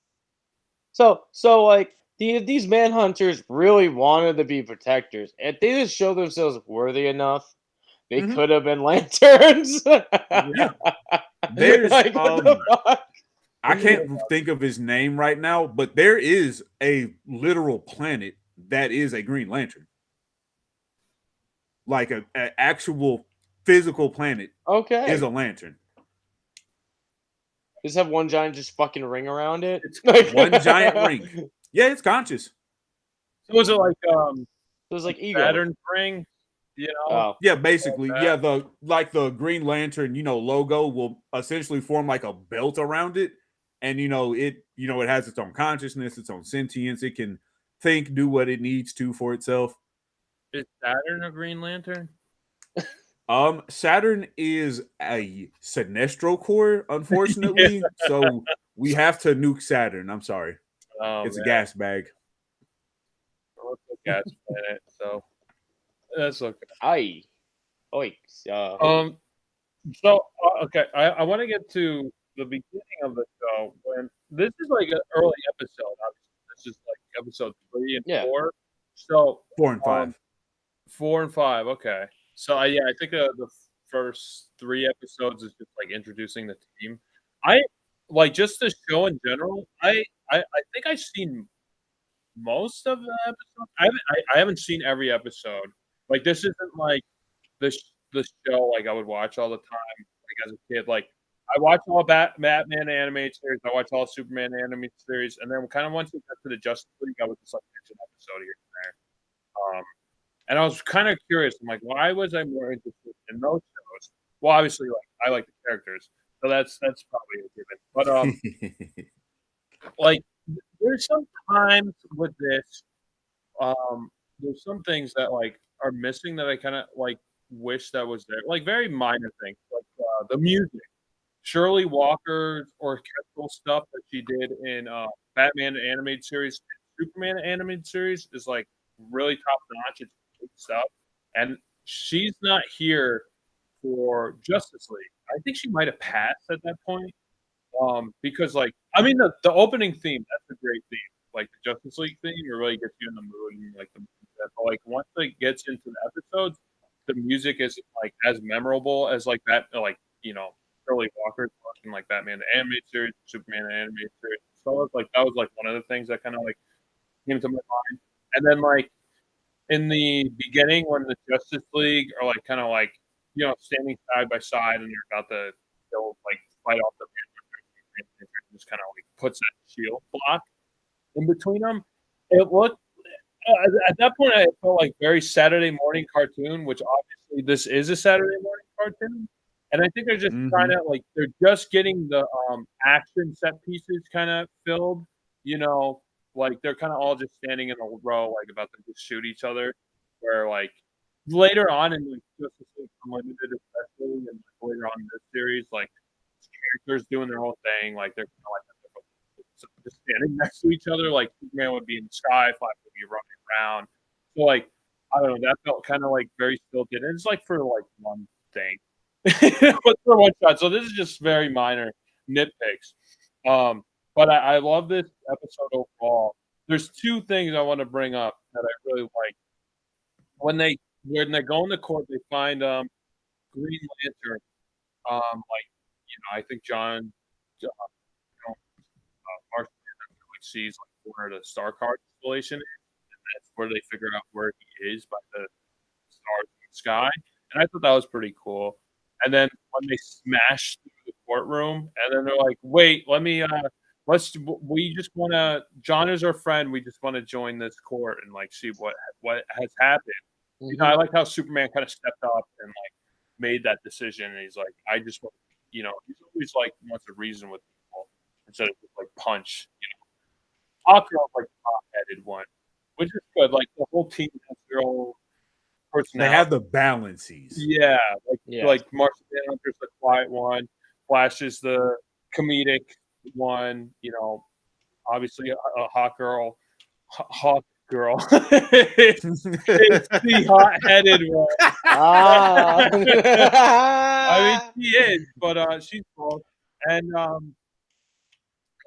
so like these manhunters really wanted to be protectors. If they just show themselves worthy enough, they Mm-hmm. could have been lanterns. Yeah. There's Like what the fuck? I can't think of his name right now, but there is a literal planet that is a Green Lantern. Like a actual physical planet is Okay. a lantern. Just have one giant just fucking ring around it. It's Like one giant ring. Yeah, it's conscious. So was it like it was like ego. Saturn ring? You know? Oh. Yeah, All basically. that? Yeah, the Green Lantern, logo will essentially form like a belt around it. And it has its own consciousness, its own sentience. It can think, do what it needs to for itself. Is Saturn a Green Lantern? Saturn is a Sinestro core, Yeah. unfortunately. So we have to nuke Saturn. I'm sorry. Oh It's a man, gas bag. what's the gas planet? So that's okay. I. Oik. Um. So okay, I want to get to the beginning of the show when this is like an early episode. Obviously, this is like episode 3 and Yeah. 4. So 4 and 5. 4 and 5. Okay. So yeah, I think the first 3 episodes is just like introducing the team. I like just the show in general. I think I've seen most of the episodes. I haven't seen every episode. Like this isn't like the show like I would watch all the time. Like as a kid, like I watched all Batman animated series. I watched all Superman animated series, and then kind of once we got to the Justice League, I would just like catch an episode here and there. And I was kind of curious. I'm like, why was I more interested in those shows? Well, obviously, like I like the characters, so that's probably a given. But like there's some times with this, there's some things that like are missing that I kind of like wish that was there. Like very minor things, like the music. Shirley Walker's orchestral stuff that she did in Batman animated series, Superman animated series is like really top notch. It's good stuff, and she's not here for Justice League. I think she might have passed at that point. Because like I mean the opening theme, that's a great theme. Like the Justice League theme, it really gets you in the mood and like but like once it gets into the episodes, the music isn't like as memorable as like that like Shirley Walker talking like Batman the animated series, Superman the animated series. So it was like that was like one of the things that kind of like came to my mind. And then like in the beginning when the Justice League are like kind of like standing side by side and they're about to go like fight off the just kind of like puts that shield block in between them. It looked at that point I felt like very Saturday morning cartoon, which obviously this is a Saturday morning cartoon. And I think they're just trying to like they're just getting the action set pieces kind of filled, like they're kind of all just standing in a row, like about to just shoot each other. Where like later on in like Justice League Unlimited, especially, and like, later on in this series, like characters doing their whole thing, like they're kind of like just standing next to each other. Like Superman would be in the sky, Flash would be running around. So like I don't know, that felt kind of like very stilted. And it's like for like one thing. But for one shot. So this is just very minor nitpicks. But I love this episode overall. There's two things I want to bring up that I really like. When they go in the court, they find Green Lantern. Like I think John Martian sees like where the star card installation is, and that's where they figure out where he is by the stars in the sky. And I thought that was pretty cool. And then when they smash through the courtroom, and then they're like, "Wait, we just want to. John is our friend. We just want to join this court and like see what has happened." I like how Superman kind of stepped up and like made that decision. And he's like, "I just want, he's always like wants to reason with people instead of just like punch." Hawkgirl's like the hot-headed one, which is good. Like the whole team has their own personality. They have the balances. Yeah, like Martian Manhunter's the quiet one, Flash is the comedic one. Obviously a Hawkgirl, it's the hot-headed one. I mean, she is, but she's both. And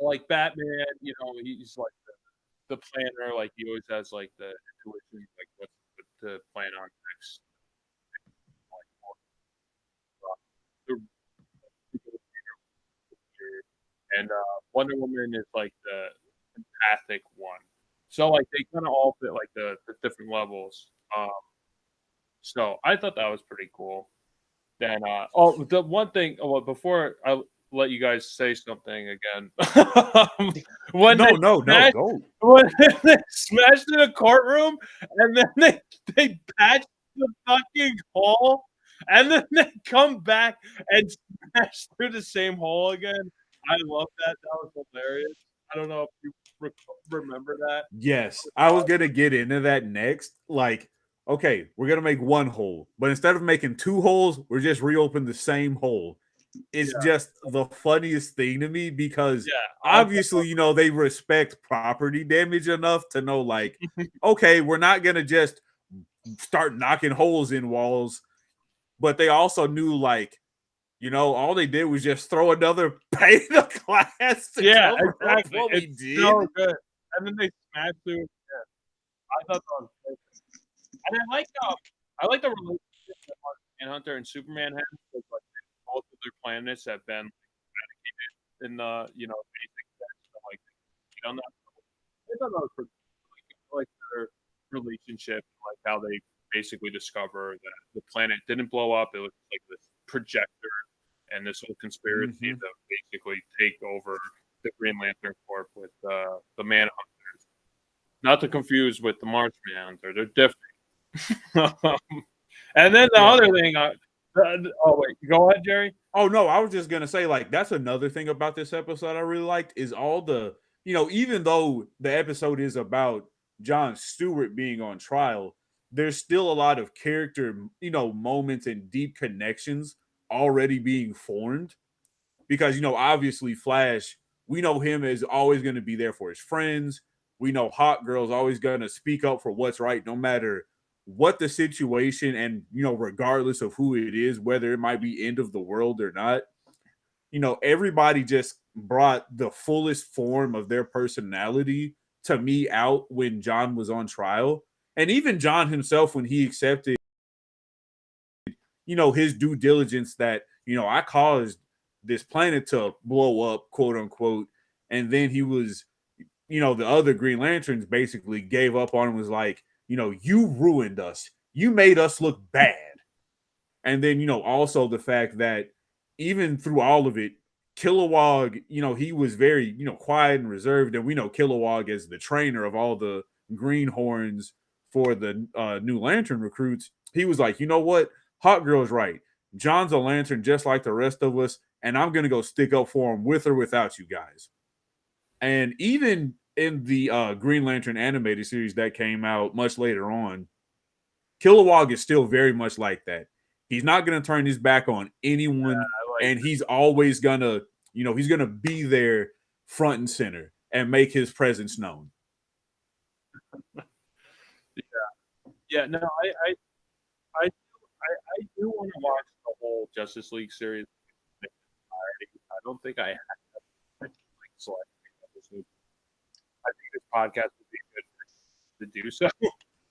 like Batman, he's like the planner. Like he always has like the intuition, like what to plan on next. And Wonder Woman is like the empathic one. So like they kind of all fit like the different levels. So I thought that was pretty cool. Then the one thing before I let you guys say something again. When No, go. When they smashed in a courtroom and then they patched the fucking hole and then they come back and smash through the same hole again. I love that. That was hilarious. I don't know if you remember that. Yes, I was gonna get into that next. Like, okay, we're gonna make one hole, but instead of making two holes, we're just reopen the same hole. It's just the funniest thing to me because obviously, they respect property damage enough to know, like, okay, we're not gonna just start knocking holes in walls, but they also knew, like, all they did was just throw another pane of glass to cover exactly. What we it's did. So good. And then they smashed through. Yeah. I thought that was perfect. And I like the relationship that Manhunter and Superman have. Because, like, both of their planets have been eradicated in the basic sense. So, like, on that. I thought that was pretty. Like, like their relationship, like how they basically discover that the planet didn't blow up. It was like this projector and this whole conspiracy that basically take over the Green Lantern Corp with the Manhunters. Not to confuse with the March Manhunter. They're different. And then the other thing, oh wait, go ahead, Jerry. Oh no, I was just gonna say, like, that's another thing about this episode I really liked is all the, even though the episode is about John Stewart being on trial, there's still a lot of character, moments and deep connections already being formed. Because, obviously Flash, we know him as always going to be there for his friends. We know Hawkgirl's always going to speak up for what's right, no matter what the situation, and regardless of who it is, whether it might be end of the world or not. Everybody just brought the fullest form of their personality to me out when John was on trial. And even John himself, when he accepted his due diligence that I caused this planet to blow up, quote unquote, and then he was the other Green Lanterns basically gave up on him, was like, you ruined us. You made us look bad. And then, also the fact that even through all of it, Kilowog, he was very, quiet and reserved. And we know Kilowog as the trainer of all the greenhorns for the new Lantern recruits. He was like, you know what? Hawkgirl's right. John's a Lantern just like the rest of us. And I'm going to go stick up for him with or without you guys. And even in the Green Lantern animated series that came out much later on, Kilowog is still very much like that. He's not going to turn his back on anyone, and he's always going to, he's going to be there front and center and make his presence known. Yeah. No, I do want to watch the whole Justice League series. I don't think I have selected episodes. I think this podcast would be good to do so.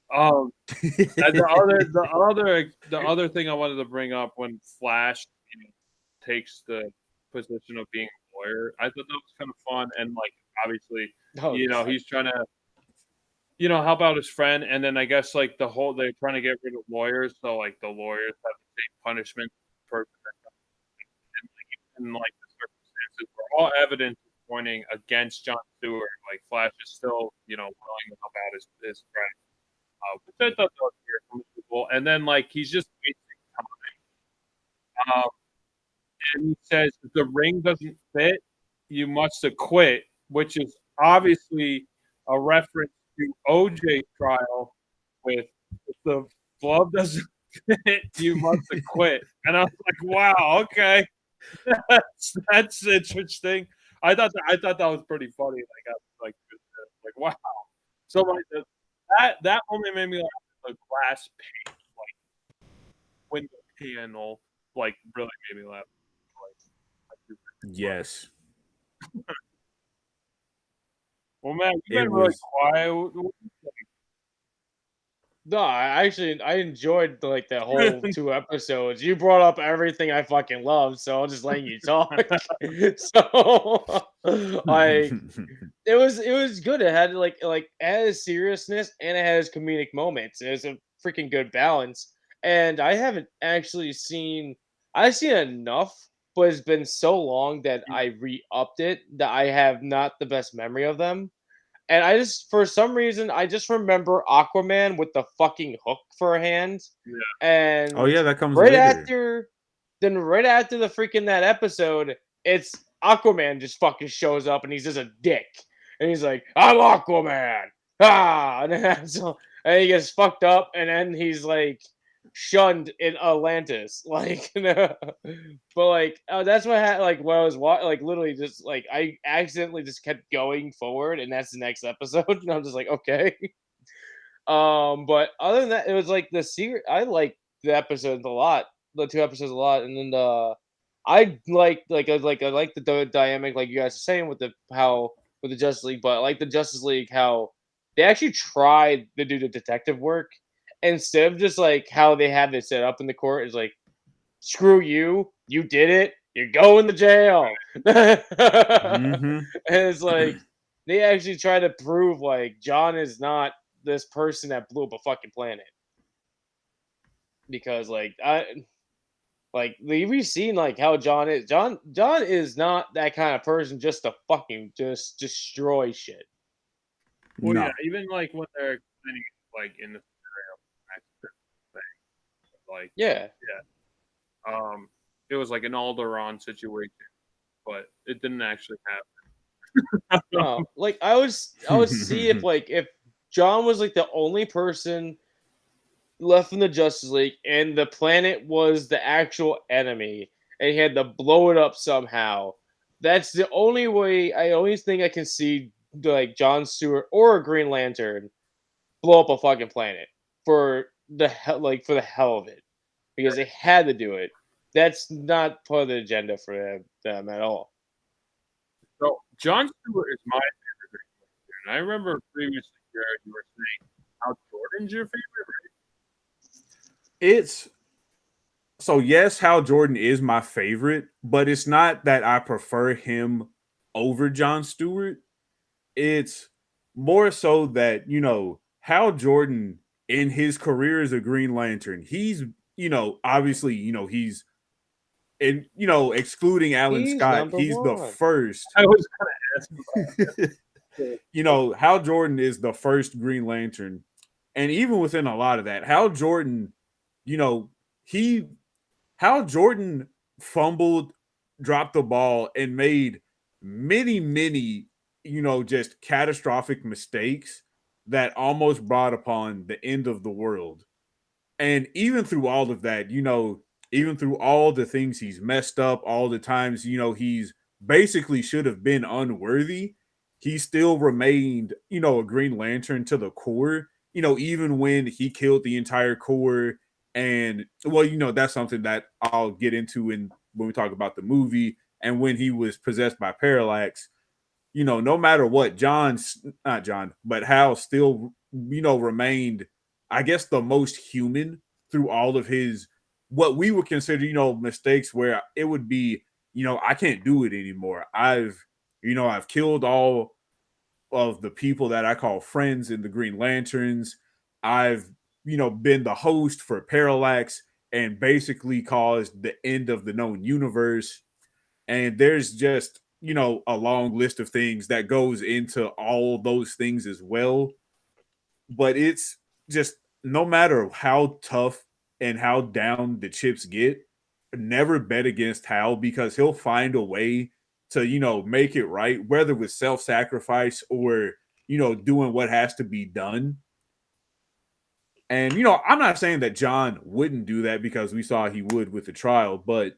And the other thing I wanted to bring up when Flash takes the position of being a lawyer, I thought that was kind of fun, and like obviously, he's trying to, help out his friend, and then I guess like they're trying to get rid of lawyers, so like the lawyers have the same punishment for, and like the circumstances were all evidence pointing against John Stewart. Like Flash is still, willing to help out his friend. Which I thought that was very cool. And then, like, he's just wasting time. And he says, if the ring doesn't fit, you must acquit, which is obviously a reference to OJ trial with, if the glove doesn't fit, you must acquit. And I was like, wow, okay. That's interesting. I thought that was pretty funny. Like wow. So like that moment made me laugh. The glass pane, like window panel, like really made me laugh. Yes. Well, man, you been really quiet. What do you think? No, I enjoyed like the whole 2 episodes. You brought up everything I fucking love, so I'll just let you talk. So like it was good. It had like it has seriousness and it has comedic moments. It was a freaking good balance. And I haven't actually I've seen enough, but it's been so long that I re-upped it that I have not the best memory of them. And I just, for some reason, I just remember Aquaman with the fucking hook for a hand. Yeah. And oh yeah, that comes right later. right after the freaking that episode, it's Aquaman just fucking shows up and he's just a dick. And he's like, I'm Aquaman. And and he gets fucked up and then he's like shunned in Atlantis. Like, but like, that's what I had, like, when I was like, literally just like, I accidentally just kept going forward, and that's the next episode, and I'm just like, okay. But other than that, it was like the series. I like the episodes a lot, the 2 episodes a lot, and then I like the dynamic, like you guys are saying with with the Justice League, but I like the Justice League how they actually tried to do the detective work instead of just like how they have it set up in the court is like, screw you, you did it, you're going to jail. And it's like they actually try to prove like John is not this person that blew up a fucking planet. Because we've seen like how John is. John is not that kind of person just to fucking just destroy shit. Well, No. yeah, even like when they're explaining, like in the scenario thing, like Yeah. it was like an Alderaan situation, but it didn't actually happen. No, like I would see if John was like the only person left in the Justice League and the planet was the actual enemy and he had to blow it up somehow. That's the only way. I only think I can see like John Stewart or a Green Lantern blow up a fucking planet for the hell, for the hell of it, because they had to do it. That's not part of the agenda for them at all. So John Stewart is my favorite Green Lantern. And I remember previously, Jared, you were saying Hal Jordan's your favorite, right? It's so yes, Hal Jordan is my favorite, but it's not that I prefer him over John Stewart. It's more so that, Hal Jordan in his career as a Green Lantern, he's, obviously, he's and excluding Alan He's Scott, number he's the one. first. I was gonna ask about Hal Jordan is the first Green Lantern. And even within a lot of that, Hal Jordan, Hal Jordan fumbled, dropped the ball, and made many, many, just catastrophic mistakes that almost brought upon the end of the world. And even through all of that, even through all the things he's messed up, all the times, he's basically should have been unworthy, he still remained, a Green Lantern to the core, even when he killed the entire core. And well, that's something that I'll get into when we talk about the movie. And when he was possessed by Parallax, no matter what, but Hal still, remained, I guess, the most human through all of his, what we would consider, mistakes where it would be, I can't do it anymore. I've killed all of the people that I call friends in the Green Lanterns. I've, been the host for Parallax and basically caused the end of the known universe. And there's just, a long list of things that goes into all those things as well. But it's just, no matter how tough and how down the chips get, never bet against Hal, because he'll find a way to, make it right, whether with self-sacrifice or, doing what has to be done. And, I'm not saying that John wouldn't do that, because we saw he would with the trial, but,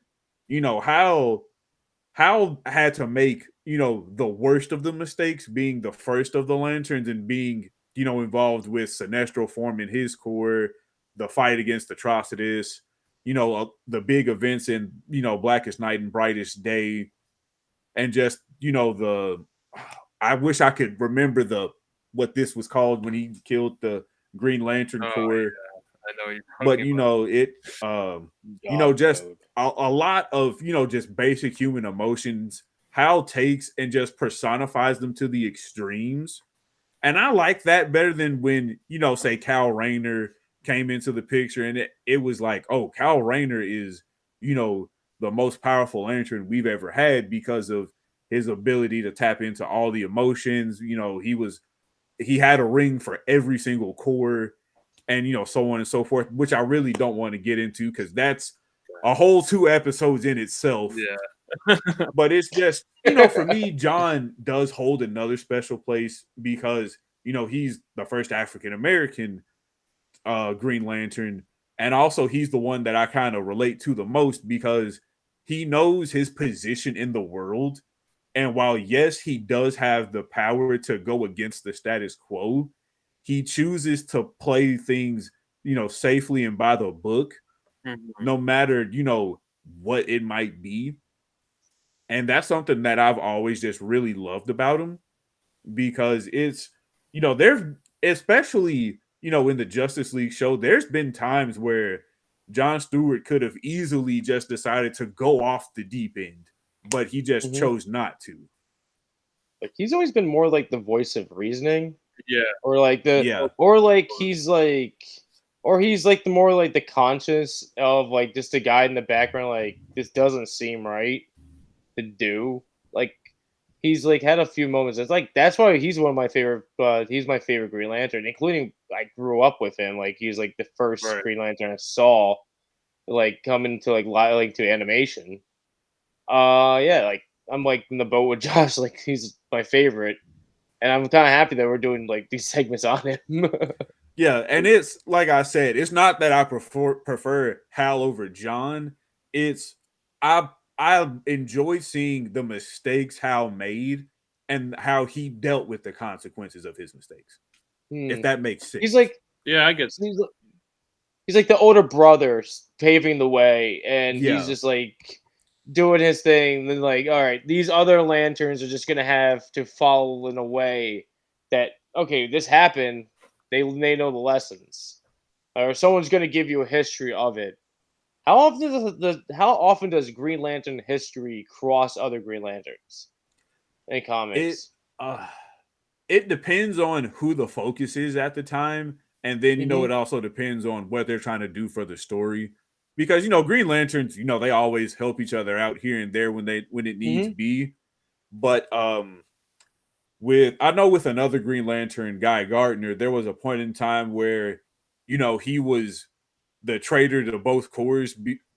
Hal had to make, the worst of the mistakes, being the first of the Lanterns and being, involved with Sinestro forming his core, the fight against Atrocitus, the big events in, Blackest Night and Brightest Day. And just, I wish I could remember what this was called when he killed the Green Lantern Corps. Yeah. I know but just a lot of just basic human emotions Hal takes and just personifies them to the extremes. And I like that better than when, say Kal Rayner came into the picture and it was like, oh, Kal Rayner is, the most powerful Lantern we've ever had because of his ability to tap into all the emotions. He had a ring for every single core, and so on and so forth, which I really don't want to get into because that's a whole 2 episodes in itself. Yeah. But it's just, for me, John does hold another special place because, he's the first African American Green Lantern. And also he's the one that I kind of relate to the most because he knows his position in the world. And while, yes, he does have the power to go against the status quo, he chooses to play things, safely and by the book, no matter, what it might be. And that's something that I've always just really loved about him because it's, there's especially, in the Justice League show, there's been times where John Stewart could have easily just decided to go off the deep end, but he just chose not to. Like he's always been more like the voice of reasoning. Yeah. or like Yeah. he's like, or he's like the more like the conscious of like just a guy in the background, like this doesn't seem right to do. Like he's like had a few moments. It's like that's why he's one of my favorite. He's my favorite Green Lantern, including I grew up with him. Like he's like the first Right. Green Lantern I saw, like coming to like to animation. Yeah, like I'm like in the boat with Josh. Like he's my favorite, and I'm kind of happy that we're doing like these segments on him. Yeah, and it's like I said, it's not that I prefer Hal over John. It's I enjoy seeing the mistakes Hal made and how he dealt with the consequences of his mistakes. If that makes sense. He's like Yeah, I get. he's like the older brother paving the way, and he's Yeah. just like doing his thing. Then like, all right, these other lanterns are just gonna have to follow in a way that okay, this happened. They know the lessons, or someone's gonna give you a history of it. How often does Green Lantern history cross other Green Lanterns in It comics? uh it depends on who the focus is at the time, and then Hmm. it also depends on what they're trying to do for the story. Because Green Lanterns, they always help each other out here and there when it needs Hmm. be. But with another Green Lantern, Guy Gardner, there was a point in time where, he was the traitor to both corps,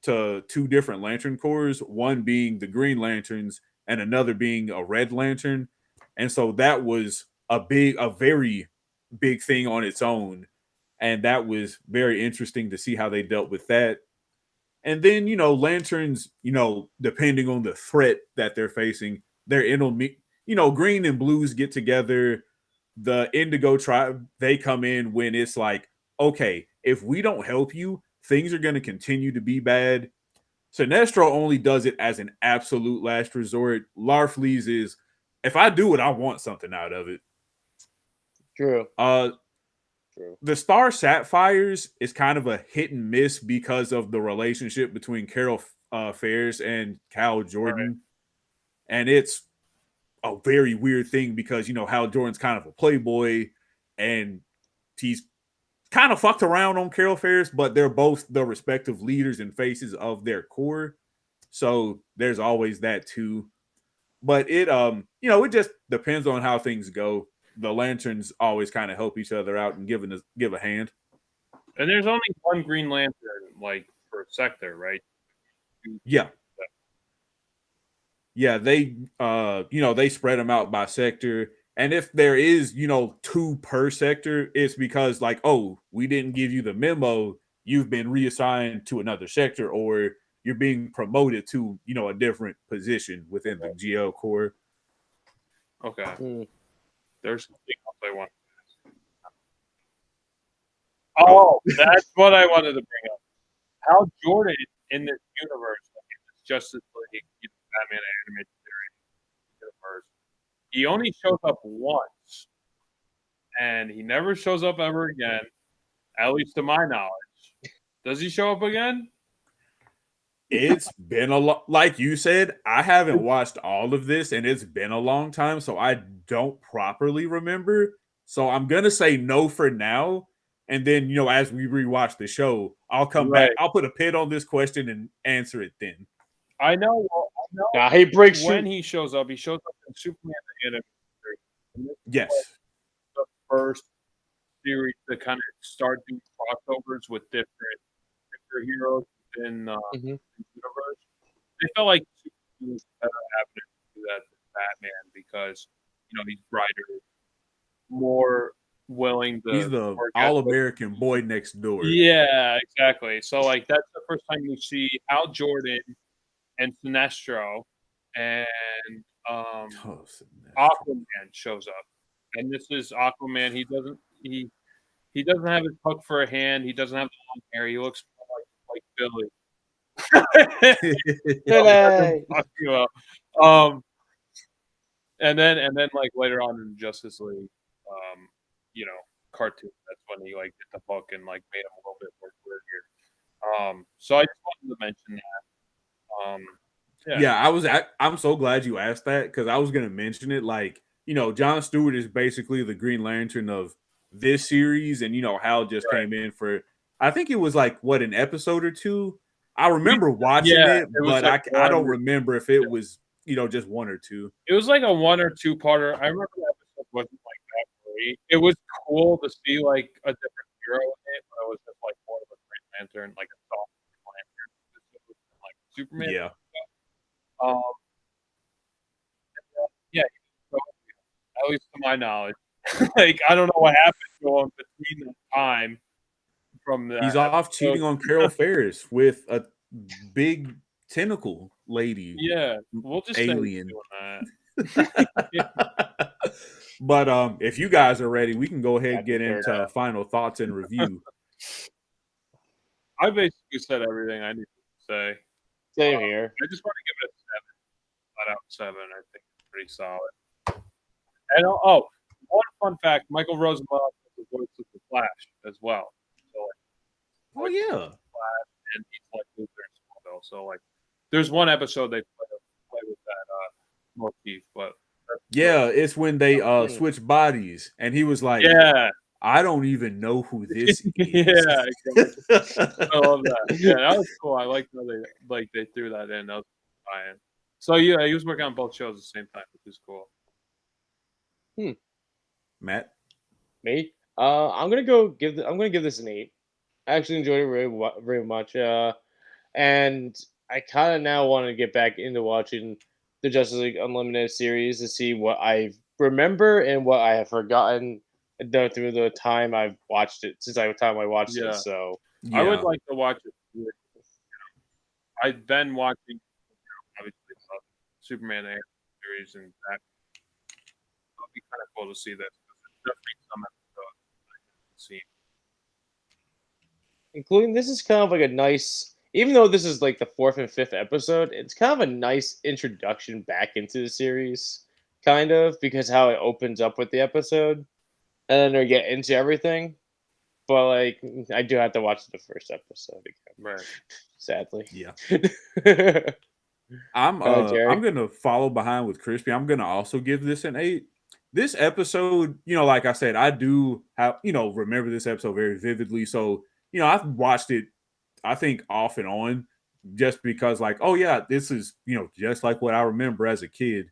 to two different Lantern Corps, one being the Green Lanterns and another being a Red Lantern, and so that was a very big thing on its own, and that was very interesting to see how they dealt with that. And then, lanterns, depending on the threat that they're facing, their enemy, green and blues get together. The Indigo tribe, they come in when it's like, okay, if we don't help you, things are going to continue to be bad. Sinestro only does it as an absolute last resort. Larfleeze is, if I do it, I want something out of it. True. Uh, True. the Star Sapphires is kind of a hit and miss because of the relationship between Carol Ferris and Cal Right. Jordan, and it's a very weird thing because Hal Jordan's kind of a playboy, and he's kind of fucked around on Carol Ferris, but they're both the respective leaders and faces of their core, so there's always that too. But it just depends on how things go. The lanterns always kind of help each other out and give a hand. And there's only one Green Lantern, like per sector, right? Yeah. Yeah, they spread them out by sector. And if there is, two per sector, it's because like, oh, we didn't give you the memo, you've been reassigned to another sector, or you're being promoted to, a different position within the GL core. Okay. Mm. There's something else I want. Oh, that's what I wanted to bring up. Hal Jordan in this universe, like in this Justice League, Batman animated series universe, he only shows up once, and he never shows up ever again, at least to my knowledge. Does he show up again? It's been a lot. Like you said, I haven't watched all of this, and it's been a long time, so I don't properly remember. So I'm gonna say no for now, and then as we rewatch the show, I'll come back. Right. I'll put a pin on this question and answer it then. I know. Nah, he breaks When through. he shows up in Superman the Animated Series. And this is Yes. the first series to kind of start doing crossovers with different superheroes in the Mhm. universe. They felt like Superman was a better avenue to do that than Batman because he's brighter, more willing He's to the work at. all-American boy next door. Yeah, exactly. So like that's the first time you see Hal Jordan and Sinestro and Oh, Sinestro. Aquaman shows up. And this is Aquaman. He doesn't have his hook for a hand. He doesn't have the long hair. He looks more like Billy. Today. um, and then like later on in Justice League, you know, cartoon. That's when he like did the hook and like made him a little bit more clear here. So I just wanted to mention that. Yeah. Yeah, I'm so glad you asked that because I was gonna mention it. Like John Stewart is basically the Green Lantern of this series, and Hal just Right. came in for, I think it was like an episode or two. I remember watching Yeah, it, it was but like I don't one. remember if it was just one or two. It was like a 1 or 2-parter. I remember the episode wasn't like that great. It was cool to see like a different hero in it, but it was just like more of a Green Lantern, like a soft Green Lantern, like Superman. Yeah, Um, yeah, so, at least to my knowledge, like I don't know what happened to him between the time from that he's off episode. cheating on Carol Ferris with a big tentacle lady. Yeah, we'll just alien. say doing that. But if you guys are ready, we can go ahead and That's get fair into enough. final thoughts and review. I basically said everything I need to say. Same here. I just want to give it a 7 out of 7. I think it's pretty solid. And one fun fact: Michael Rosenbaum is the voice of the Flash as well. So Oh yeah, Flash, and he's like Luther in Smallville. So like, there's one episode they play with that motif, but yeah. It's when they switch bodies, and he was like, yeah, I don't even know who this is. yeah, exactly. I love that. Yeah, that was cool. I like how they threw that in. That was fine. So yeah, he was working on both shows at the same time, which is cool. Matt? Me? I'm gonna give this an 8. I actually enjoyed it very much. And I kind of now want to get back into watching the Justice League Unlimited series to see what I remember and what I have forgotten through the time I've watched it since I watched Yeah. it. So Yeah. I would like to watch it. I've been watching, obviously, Superman series, and that would be kind of cool to see this. There's definitely some episodes I haven't seen. including this is kind of like a nice, even though this is like the 4th and 5th episode, it's kind of a nice introduction back into the series, kind of, because how it opens up with the episode, and then they get into everything. But like, I do have to watch the first episode again, Right. sadly. Yeah. Yeah. I'm Jerry? I'm gonna follow behind with Crispy. I'm gonna also give this an 8. This episode, like I said, I do have, remember this episode very vividly. So, I've watched it, I think, off and on, just because, like, oh yeah, this is, just like what I remember as a kid.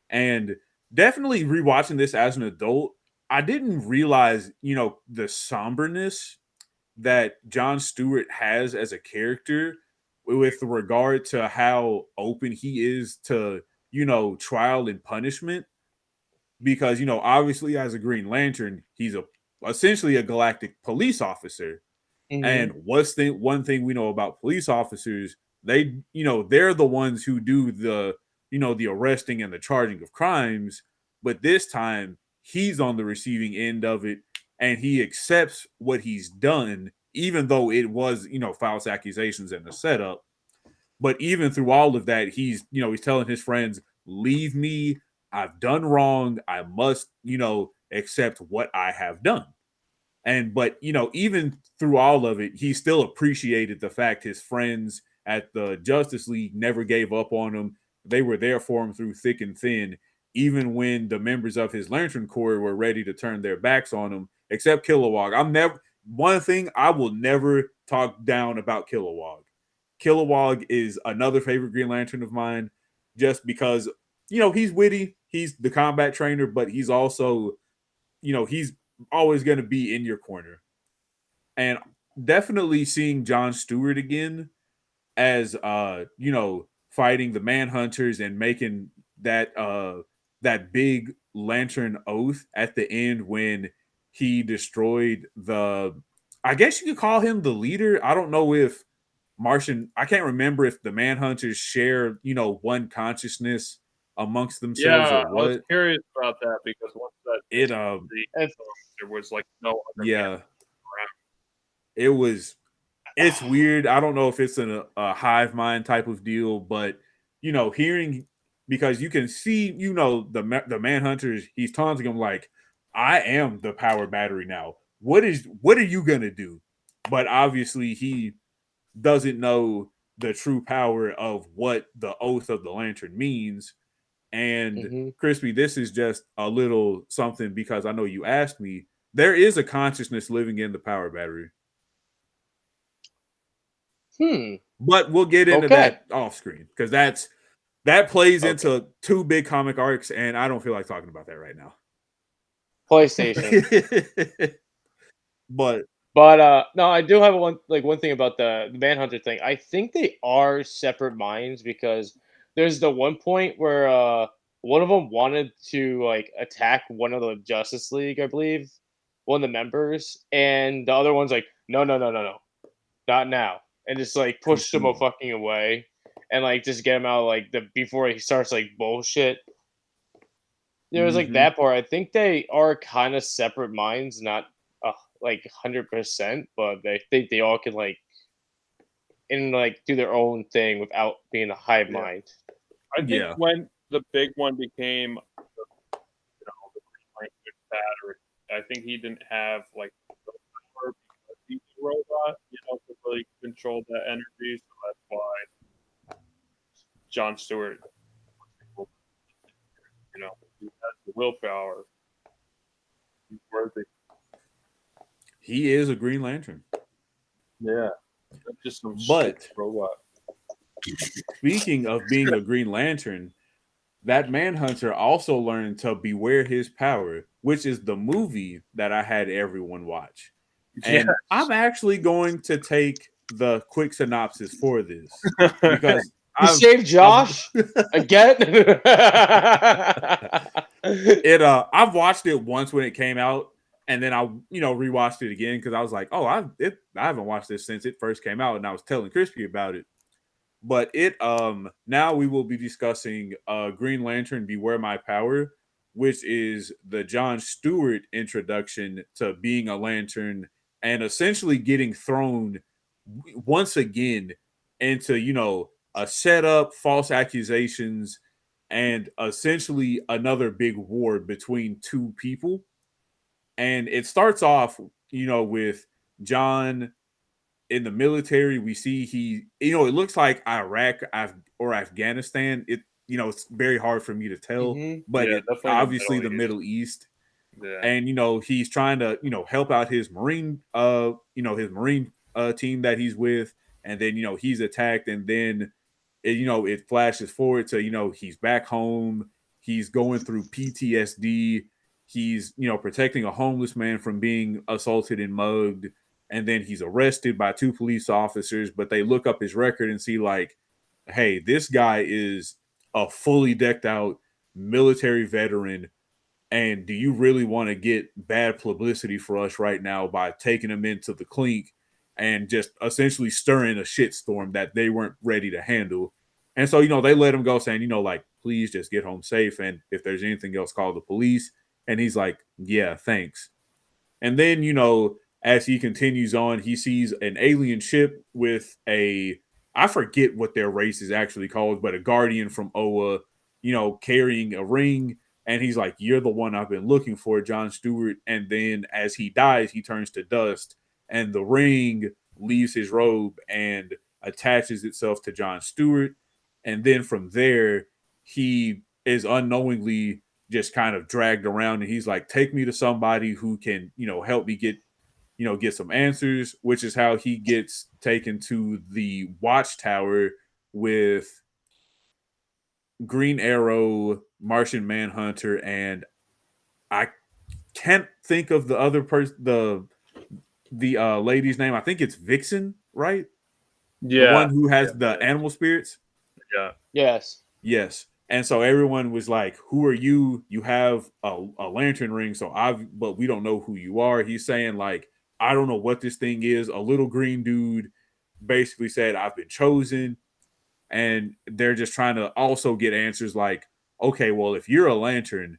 And definitely rewatching this as an adult, I didn't realize, the somberness that John Stewart has as a character with regard to how open he is to, trial and punishment. Because, obviously as a Green Lantern, he's essentially a galactic police officer. And one thing we know about police officers, they're the ones who do the arresting and the charging of crimes. But this time he's on the receiving end of it, and he accepts what he's done, even though it was, false accusations and a setup. But even through all of that, he's telling his friends, leave me. I've done wrong. I must, accept what I have done. But even through all of it, he still appreciated the fact his friends at the Justice League never gave up on him. They were there for him through thick and thin, even when the members of his Lantern Corps were ready to turn their backs on him, except Kilowog. One thing I will never talk down about Kilowog. Kilowog is another favorite Green Lantern of mine, just because, he's witty, he's the combat trainer, but he's also, he's always going to be in your corner. And definitely seeing John Stewart again as fighting the Manhunters and making that big lantern oath at the end when he destroyed I guess you could call him the leader. I don't know if I can't remember if the Manhunters share, one consciousness amongst themselves Yeah, or what. I was curious about that because once that there was like no other yeah, it's weird. I don't know if it's a hive mind type of deal, but hearing, because you can see, the Manhunters, he's taunting him like, I am the power battery now. What are you gonna do? But obviously he doesn't know the true power of what the oath of the lantern means. And Crispy, this is just a little something because I know you asked me. There is a consciousness living in the power battery. But we'll get into that off screen because that plays into two big comic arcs, and I don't feel like talking about that right now. PlayStation. but no, I do have one thing about the Manhunter thing. I think they are separate minds because there's the one point where one of them wanted to like attack one of the Justice League, I believe, one of the members, and the other one's like, no, not now, and just like push him fucking away, and like just get him out like before he starts like bullshit. There was like that part. I think they are kind of separate minds, not like 100%, but I think they all can like do their own thing without being a hive mind. I think when the big one became the battery, I think he didn't have like the power because he's a robot, to really control that energy. So that's why John Stewart, he has the willpower. He's worthy. He is a Green Lantern. Yeah. Just some robot. Speaking of being a Green Lantern, that Manhunter also learned to beware his power, which is the movie that I had everyone watch. And I'm actually going to take the quick synopsis for this because you saved Josh again. I've watched it once when it came out, and then I rewatched it again because I was like, oh, I haven't watched this since it first came out, and I was telling Crispy about it. But now we will be discussing Green Lantern Beware My Power, which is the John Stewart introduction to being a lantern and essentially getting thrown once again into, a setup, false accusations, and essentially another big war between two people. And it starts off, with John in the military. We see it looks like Iraq or Afghanistan. It's very hard for me to tell, but it's obviously the Middle East. Yeah. And he's trying to help out his Marine team that he's with, and then he's attacked, and then it flashes forward to he's back home. He's going through PTSD. He's protecting a homeless man from being assaulted and mugged. And then he's arrested by two police officers, but they look up his record and see like, hey, this guy is a fully decked out military veteran. And do you really want to get bad publicity for us right now by taking him into the clink and just essentially stirring a shitstorm that they weren't ready to handle? And so, they let him go saying, like, please just get home safe. And if there's anything else, call the police. And he's like, yeah, thanks. And then, as he continues on, he sees an alien ship with I forget what their race is actually called, but a guardian from Oa, carrying a ring. And he's like, you're the one I've been looking for, John Stewart. And then as he dies, he turns to dust, and the ring leaves his robe and attaches itself to John Stewart. And then from there, he is unknowingly just kind of dragged around, and he's like, take me to somebody who can, help me get some answers, which is how he gets taken to the Watchtower with Green Arrow, Martian Manhunter, and I can't think of the other person, the lady's name. I think it's Vixen, right? Yeah. The one who has the animal spirits. Yeah. Yes. And so everyone was like, who are you? You have a lantern ring, but we don't know who you are. He's saying like, I don't know what this thing is. A little green dude basically said, I've been chosen. And they're just trying to also get answers like, okay, well, if you're a lantern,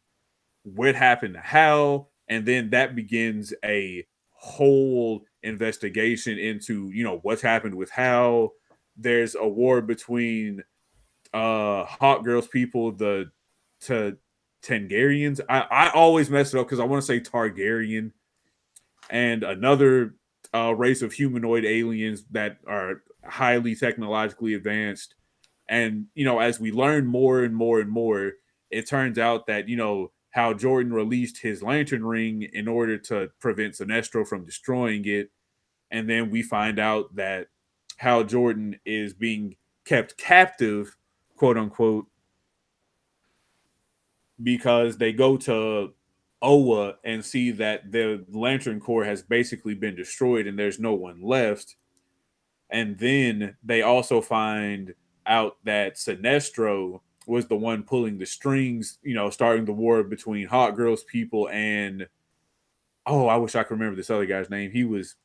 what happened to Hal? And then that begins a whole investigation into, what's happened with Hal. There's a war between Hawkgirl's people, the Thanagarians. I always mess it up because I want to say Targaryen, and another race of humanoid aliens that are highly technologically advanced. And as we learn more and more and more, it turns out that, Hal Jordan released his lantern ring in order to prevent Sinestro from destroying it. And then we find out that Hal Jordan is being kept captive, quote unquote, because they go to Oa and see that the Lantern Corps has basically been destroyed and there's no one left. And then they also find out that Sinestro was the one pulling the strings, starting the war between Hawkgirl's people and I wish I could remember this other guy's name. He was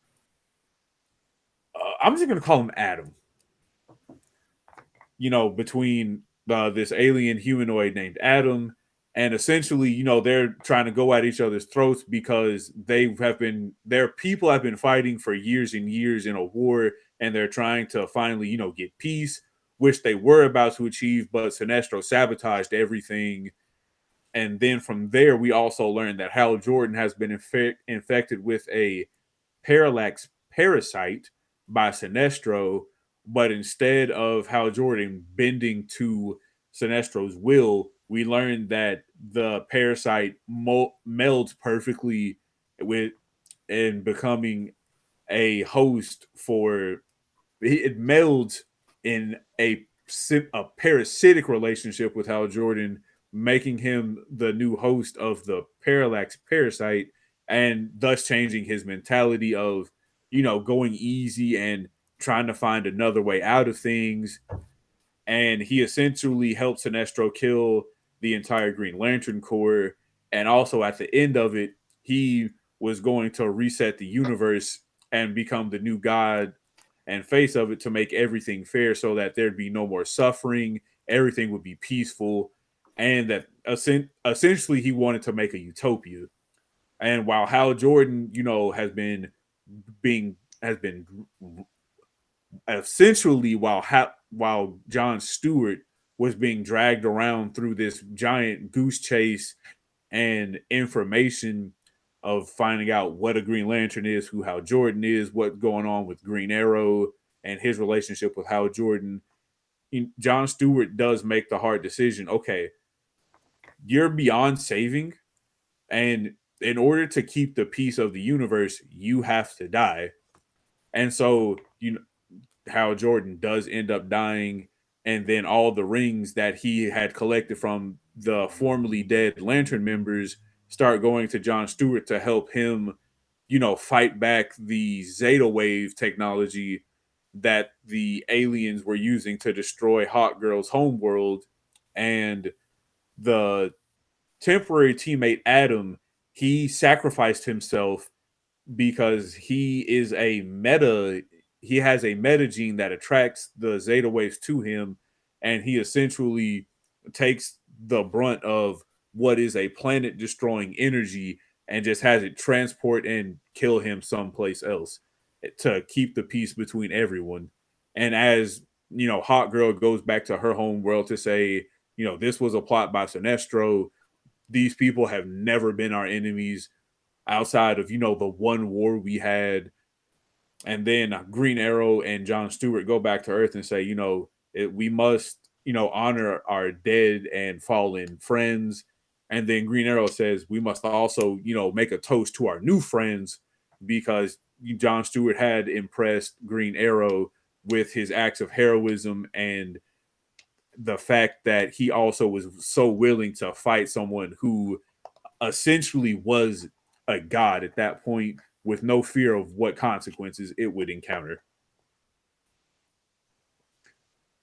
I'm just gonna call him Adam. Between this alien humanoid named Adam, and essentially, they're trying to go at each other's throats because their people have been fighting for years and years in a war, and they're trying to finally, get peace, which they were about to achieve, but Sinestro sabotaged everything. And then from there, we also learned that Hal Jordan has been infected with a parallax parasite by Sinestro, but instead of Hal Jordan bending to Sinestro's will, we learned that the parasite melds perfectly with and becoming a host for it melds in a parasitic relationship with Hal Jordan, making him the new host of the parallax parasite, and thus changing his mentality of, going easy and trying to find another way out of things. And he essentially helped Sinestro kill the entire Green Lantern Corps. And also at the end of it, he was going to reset the universe and become the new god and face of it to make everything fair so that there'd be no more suffering, everything would be peaceful, and that essentially he wanted to make a utopia. And while Hal Jordan, has been essentially while John Stewart was being dragged around through this giant goose chase and information of finding out what a Green Lantern is, who Hal Jordan is, what's going on with Green Arrow and his relationship with Hal Jordan, John Stewart does make the hard decision. Okay, you're beyond saving, and in order to keep the peace of the universe, you have to die. And so, Hal Jordan does end up dying, and then all the rings that he had collected from the formerly dead Lantern members start going to John Stewart to help him, fight back the Zeta Wave technology that the aliens were using to destroy Hawkgirl's homeworld. And the temporary teammate Adam, he sacrificed himself because he has a meta gene that attracts the Zeta waves to him, and he essentially takes the brunt of what is a planet destroying energy and just has it transport and kill him someplace else to keep the peace between everyone. And as Hawkgirl goes back to her home world to say, this was a plot by Sinestro. These people have never been our enemies outside of, the one war we had. And then Green Arrow and John Stewart go back to Earth and say, we must, honor our dead and fallen friends. And then Green Arrow says we must also, make a toast to our new friends, because John Stewart had impressed Green Arrow with his acts of heroism and the fact that he also was so willing to fight someone who essentially was a god at that point, with no fear of what consequences it would encounter.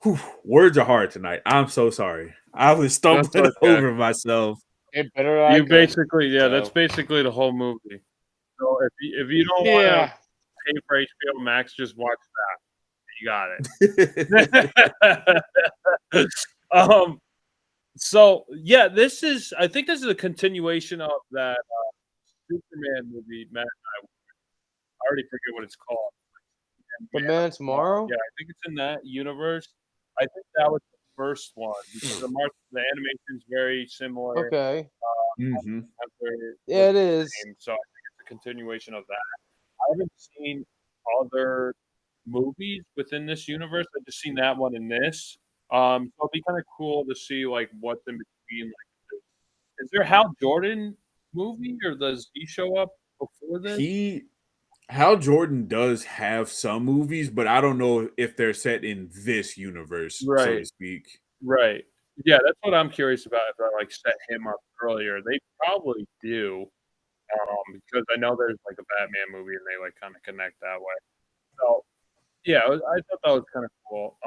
Whew, words are hard tonight. I'm so sorry. I was stumbling over myself. It better You basically, that's basically the whole movie. So if you don't want to pay for HBO Max, just watch that. You got it. So yeah, I think this is a continuation of that Superman movie. Matt, I already forget what it's called. The Man of Tomorrow? Yeah, I think it's in that universe. I think that was the first one because the animation's very similar. Okay. Yeah, it is. So I think it's a continuation of that. I haven't seen other movies within this universe. I've just seen that one and this. So it'd be kind of cool to see like what's in between, like Is there a Hal Jordan movie, or does he show up before this? Hal Jordan does have some movies, but I don't know if they're set in this universe, so to Right. speak. Right. Yeah, that's what I'm curious about. If I like set him up earlier, they probably do, because I know there's like a Batman movie, and they like kind of connect that way. So yeah, I thought that was kind of cool.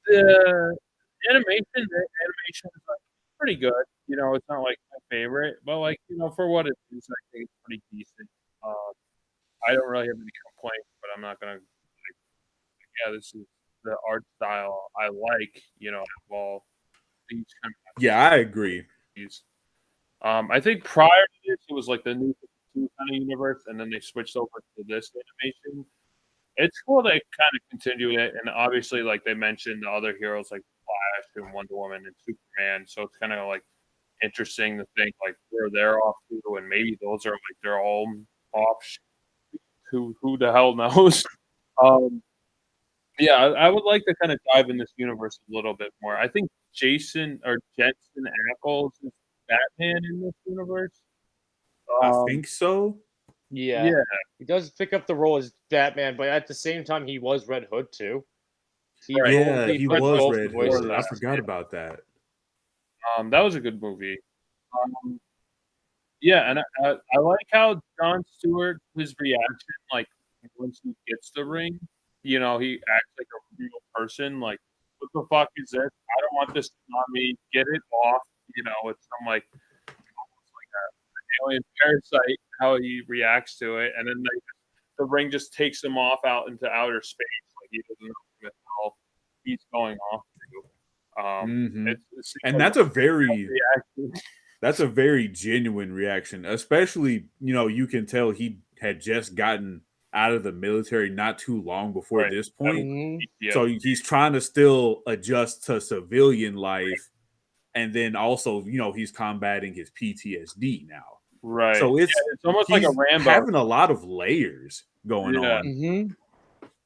The animation is like pretty good. You know, it's not like my favorite, but like for what it is, I think it's pretty decent. Uh, I don't really have any complaints, but I'm not gonna like, yeah, this is the art style I like. Well, these kind of Yeah, I agree. movies. I think prior to this, it was like the new 52 kind of universe, and then they switched over to this animation. It's cool they kind of continue it, and obviously, like they mentioned, the other heroes like Flash and Wonder Woman and Superman. So it's kind of like interesting to think like where they're off to, and maybe those are like their own offshoots. Who the hell knows? Um, yeah, I would like to kind of dive in this universe a little bit more. I think Jason or Jensen Ackles is Batman in this universe. I think so. Yeah. Yeah, He does pick up the role as Batman, but at the same time, he was Red Hood too. He Right. Yeah, he he put was both Red the Hood. voices. I forgot about that. that was a good movie. Um, yeah, and I like how John Stewart, his reaction, like once he gets the ring, he acts like a real person. Like, what the fuck is this? I don't want this on me. Get it off. It's some like almost like an alien parasite. How he reacts to it, and then the ring just takes him off out into outer space. Like he doesn't know what the hell he's going off to. It's And like that's a very reaction. that's a very genuine reaction, especially, you can tell he had just gotten out of the military not too long before Right. this point. Yeah. So he's trying to still adjust to civilian life. And then also, he's combating his PTSD now. Right. So It's almost like a he's Rambo. having a lot of layers going Yeah. on.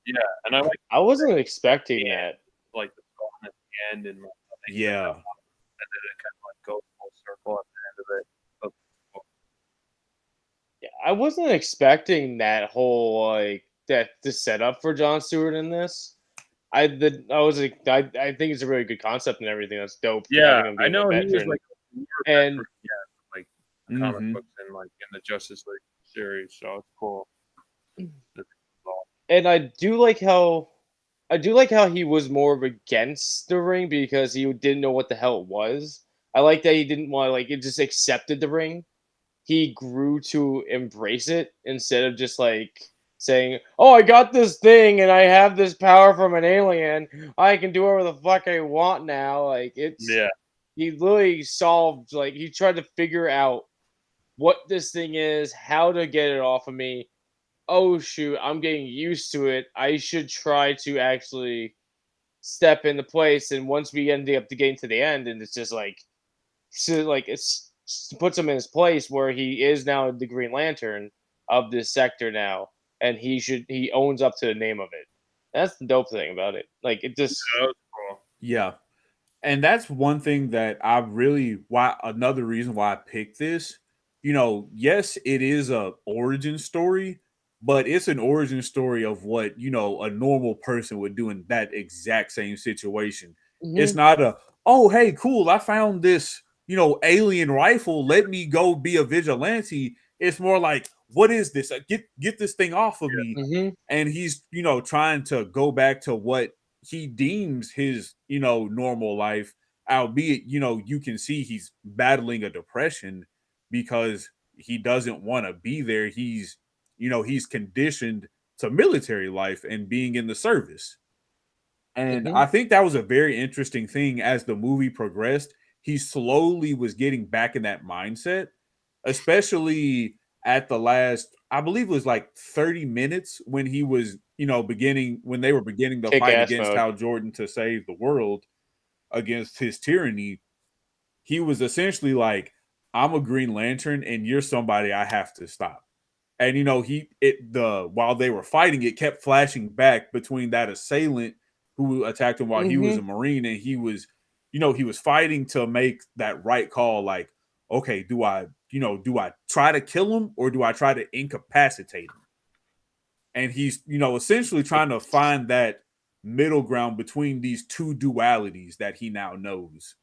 Yeah, and I like I wasn't expecting that. like the song at the end, and like, Yeah. and then it kind of like goes full circle at the end of it. Yeah, I wasn't expecting that whole the setup for John Stewart in this. I was like I think it's a really good concept and everything. That's dope. For Yeah, having him I being a know he was veteran. like And like comic books and like in the Justice League series, so it's cool. and I do like how he was more of against the ring because he didn't know what the hell it was. I like that he didn't want to like it just accepted the ring. He grew to embrace it instead of just like saying, "Oh, I got this thing and I have this power from an alien. I can do whatever the fuck I want now." Like it's Yeah, he literally solved like he tried to figure out what this thing is, how to get it off of me. Oh shoot, I'm getting used to it. I should try to actually step into place. And once we end up to getting to the end, and it's just like so like it's puts him in his place where he is now the Green Lantern of this sector now, and he owns up to the name of it. That's the dope thing about it. Like it just that was cool. Yeah. And that's one thing that another reason why I picked this. Yes, it is a origin story, but it's an origin story of what, a normal person would do in that exact same situation. It's not oh, hey, cool, I found this, alien rifle, let me go be a vigilante. It's more like, what is this? Get this thing off of me. And he's, trying to go back to what he deems his, normal life, albeit, you can see he's battling a depression because he doesn't want to be there. He's conditioned to military life and being in the service. And I think that was a very interesting thing as the movie progressed. He slowly was getting back in that mindset, especially at the last, I believe it was like 30 minutes when he was, when they were beginning the fight Kick-ass against mode. Hal Jordan to save the world against his tyranny. He was essentially like, I'm a Green Lantern and you're somebody I have to stop. And while they were fighting, it kept flashing back between that assailant who attacked him while he was a Marine and he was he was fighting to make that right call. Like, okay, do I try to kill him or do I try to incapacitate him? And he's, essentially trying to find that middle ground between these two dualities that he now knows.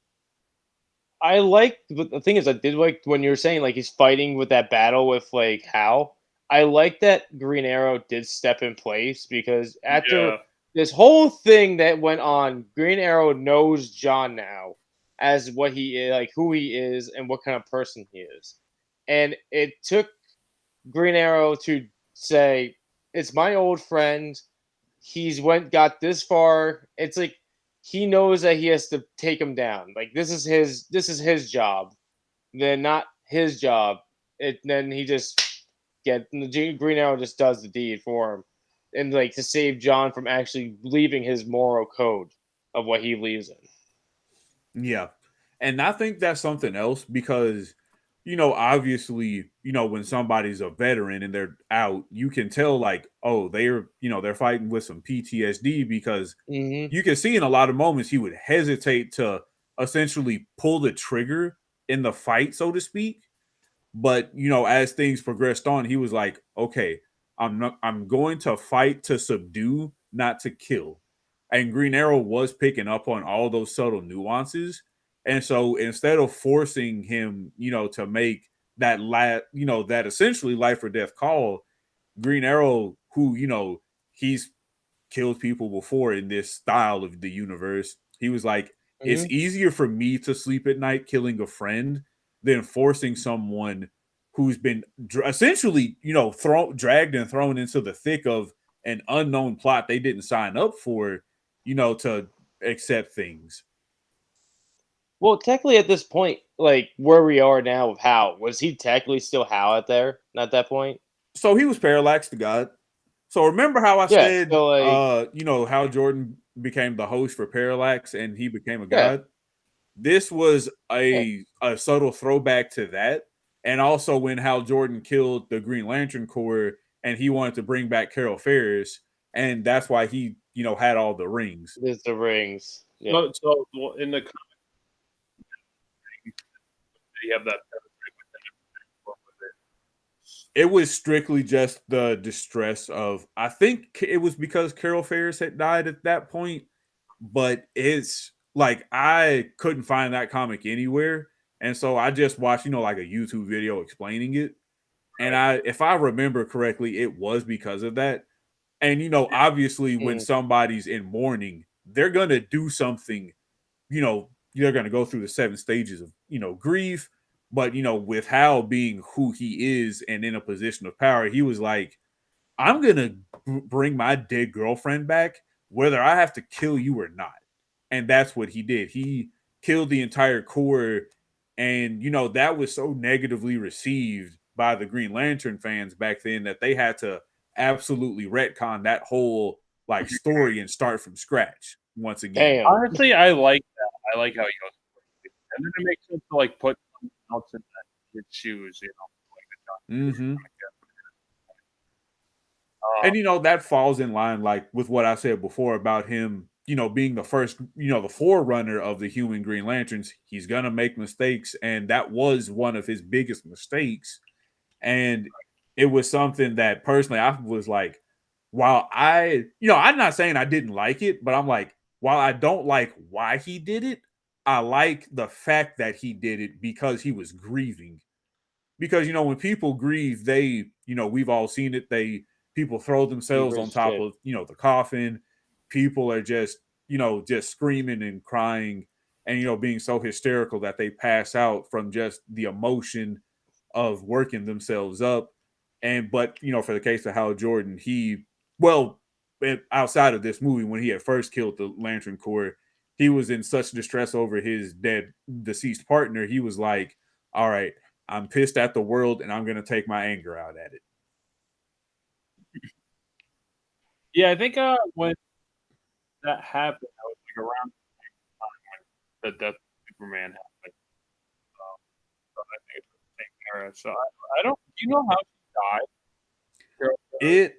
I like, but the thing is, I did like when you were saying like he's fighting with that battle with like Hal. I like that Green Arrow did step in place because after Yeah. this whole thing that went on, Green Arrow knows John now as what he is, like who he is, and what kind of person he is. And it took Green Arrow to say, "It's my old friend. He's got this far." It's like he knows that he has to take him down. Like this is his job. Then not his job. Then he just Green Arrow just does the deed for him, and like to save John from actually leaving his moral code of what he believes in. Yeah. And I think that's something else because, obviously, when somebody's a veteran and they're out, you can tell like, oh, they're fighting with some PTSD because Mm-hmm. you can see in a lot of moments he would hesitate to essentially pull the trigger in the fight, so to speak. But, as things progressed on, he was like, okay, I'm going to fight to subdue, not to kill. And Green Arrow was picking up on all those subtle nuances. And so instead of forcing him, to make that essentially life or death call, Green Arrow, who, he's killed people before in this style of the universe, he was like, it's Mm-hmm. easier for me to sleep at night killing a friend than forcing someone who's been essentially, dragged and thrown into the thick of an unknown plot they didn't sign up for, to accept things. Well, technically, at this point, like where we are now with Hal, was he technically still Hal at there at that point? So he was Parallax the God. So remember how I Yeah. said, So like, how Jordan became the host for Parallax and he became a yeah, god? This was yeah. a subtle throwback to that. And also when Hal Jordan killed the Green Lantern Corps and he wanted to bring back Carol Ferris. And that's why he, had all the rings. There's the rings. Yeah. So in the comic, you have that. It was strictly just the distress of, I think it was because Carol Ferris had died at that point, but it's like I couldn't find that comic anywhere. And so I just watched, like a YouTube video explaining it. And if I remember correctly, it was because of that. And, obviously when Mm. somebody's in mourning, they're going to do something, they're going to go through the 7 stages of, grief. But, with Hal being who he is and in a position of power, he was like, I'm going to bring my dead girlfriend back, whether I have to kill you or not. And that's what he did. He killed the entire Corps. And, that was so negatively received by the Green Lantern fans back then that they had to absolutely retcon that whole like story and start from scratch once again. Damn. Honestly, I like that. I like how he goes, and then it makes sense to like put someone else in his shoes, Mm-hmm. Like And that falls in line like with what I said before about him, being the first, the forerunner of the human Green Lanterns. He's gonna make mistakes, and that was one of his biggest mistakes. And it was something that personally I was like, while I'm not saying I didn't like it, but I'm like, while I don't like why he did it, I like the fact that he did it because he was grieving. Because when people grieve, they, we've all seen it, people throw themselves on top Shit. of, the coffin. People are just screaming and crying and, being so hysterical that they pass out from just the emotion of working themselves up. But for the case of Hal Jordan, outside of this movie, when he had first killed the Lantern Corps, he was in such distress over his deceased partner. He was like, all right, I'm pissed at the world and I'm going to take my anger out at it. Yeah, I think when that happened, I was like around the time when the death of Superman happened. So I think it's the same era. So I don't. Do you know how she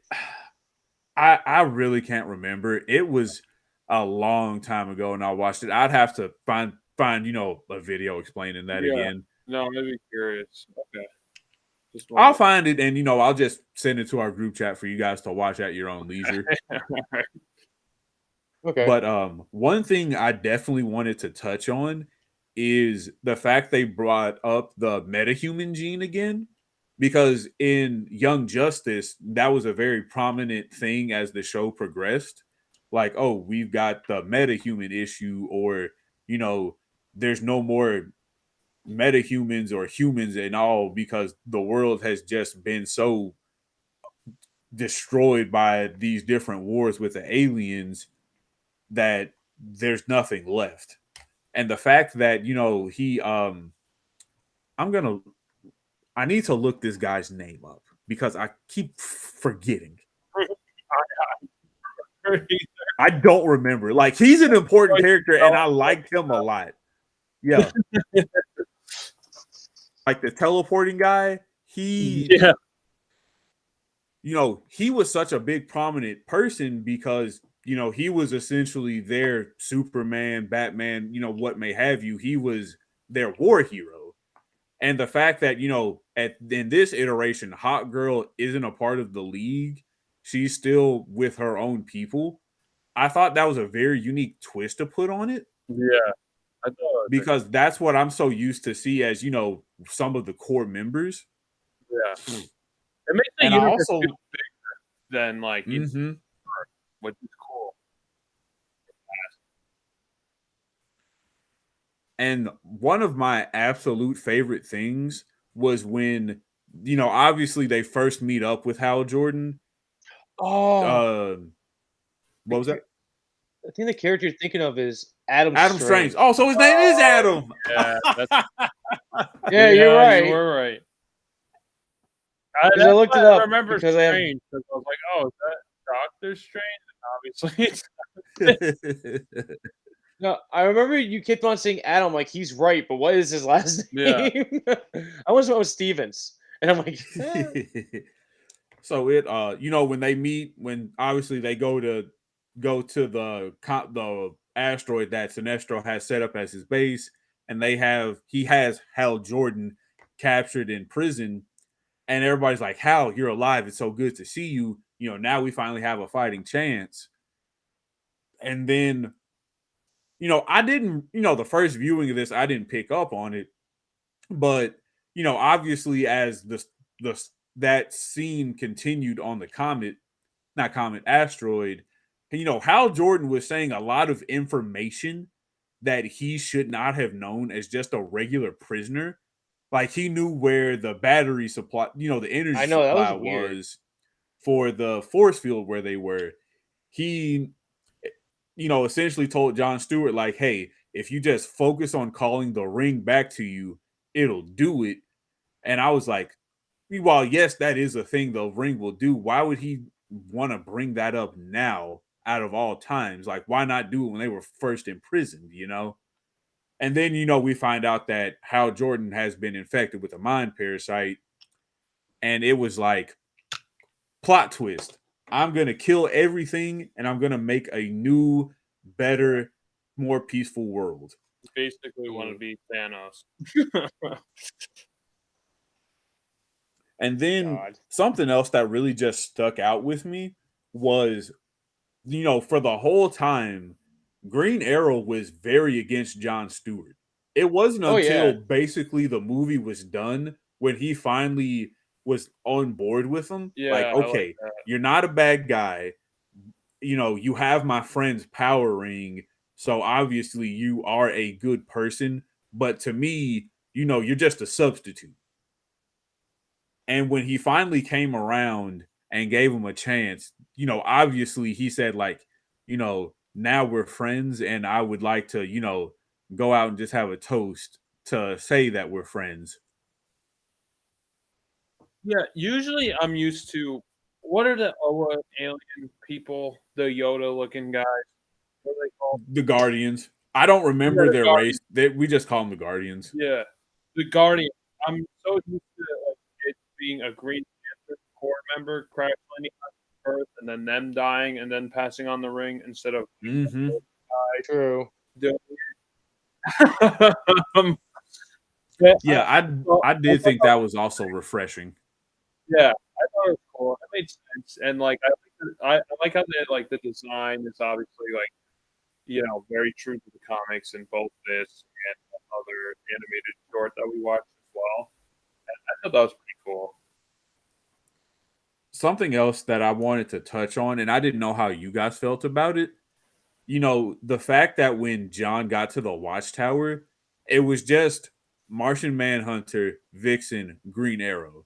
died? I really can't remember. It was a long time ago, and I watched it. I'd have to find a video explaining that again. No, I'd be curious. Okay. I'll find it, and I'll just send it to our group chat for you guys to watch at your own leisure. Okay. But one thing I definitely wanted to touch on is the fact they brought up the metahuman gene again, because in Young Justice, that was a very prominent thing as the show progressed. Like, oh, we've got the metahuman issue, or there's no more metahumans or humans and all, because the world has just been so destroyed by these different wars with the aliens that there's nothing left. And the fact that I need to look this guy's name up because I keep forgetting. I don't remember. Like, he's an important character and I liked him a lot. Yeah. Like the teleporting guy, he was such a big prominent person because he was essentially their Superman, Batman, what may have you. He was their war hero. And the fact that, in this iteration, Hawkgirl isn't a part of the League. She's still with her own people. I thought that was a very unique twist to put on it. Yeah. Because that's what I'm so used to see as, some of the core members. Yeah. It makes the universe feel bigger than which is cool. And one of my absolute favorite things was when, obviously they first meet up with Hal Jordan. Oh. What was that? I think the character you're thinking of is Adam Strange. Oh, so his name is Adam. Yeah, yeah, you're right. You were right. I looked it up. I remember Strange because I was like, oh, is that Doctor Strange? And obviously No, I remember you kept on saying Adam, like he's right, but what is his last name? Yeah. I was about Stevens. And I'm like, So it when they meet, when obviously they go to the asteroid that Sinestro has set up as his base, and he has Hal Jordan captured in prison, and everybody's like, Hal, you're alive, it's so good to see you, now we finally have a fighting chance. And then I didn't, the first viewing of this, I didn't pick up on it, but obviously as that scene continued on the asteroid, Hal Jordan was saying a lot of information that he should not have known as just a regular prisoner. Like, he knew where the battery supply, the energy supply was for the force field where they were. He, essentially told John Stewart, like, hey, if you just focus on calling the ring back to you, it'll do it. And I was like, while yes, that is a thing the ring will do, why would he want to bring that up now out of all times? Like, why not do it when they were first imprisoned, And then, we find out that Hal Jordan has been infected with a mind parasite. And it was like, plot twist. I'm going to kill everything and I'm going to make a new, better, more peaceful world. Basically want to be Thanos. And then something else that really just stuck out with me was, for the whole time, Green Arrow was very against John Stewart. It wasn't until basically the movie was done when he finally was on board with him. Yeah, like, okay, you're not a bad guy. You have my friend's power ring, so obviously you are a good person. But to me, you're just a substitute. And when he finally came around and gave him a chance, obviously he said, like, now we're friends and I would like to, go out and just have a toast to say that we're friends. Yeah, usually I'm used to, what are the Oa alien people, the Yoda looking guys? What are they called? The Guardians. I don't remember their race. We just call them the Guardians. Yeah, the Guardians. I'm so used to it being a Green Panther Corps member crash landing on birth and then them dying and then passing on the ring instead of True. doing Yeah, I did think that was also refreshing. Yeah, I thought it was cool. It made sense, and like I like how the design is obviously very true to the comics in both this and other animated short that we watched as well. And I thought that was pretty cool. Something else that I wanted to touch on, and I didn't know how you guys felt about it. The fact that when John got to the Watchtower, it was just Martian Manhunter, Vixen, Green Arrow.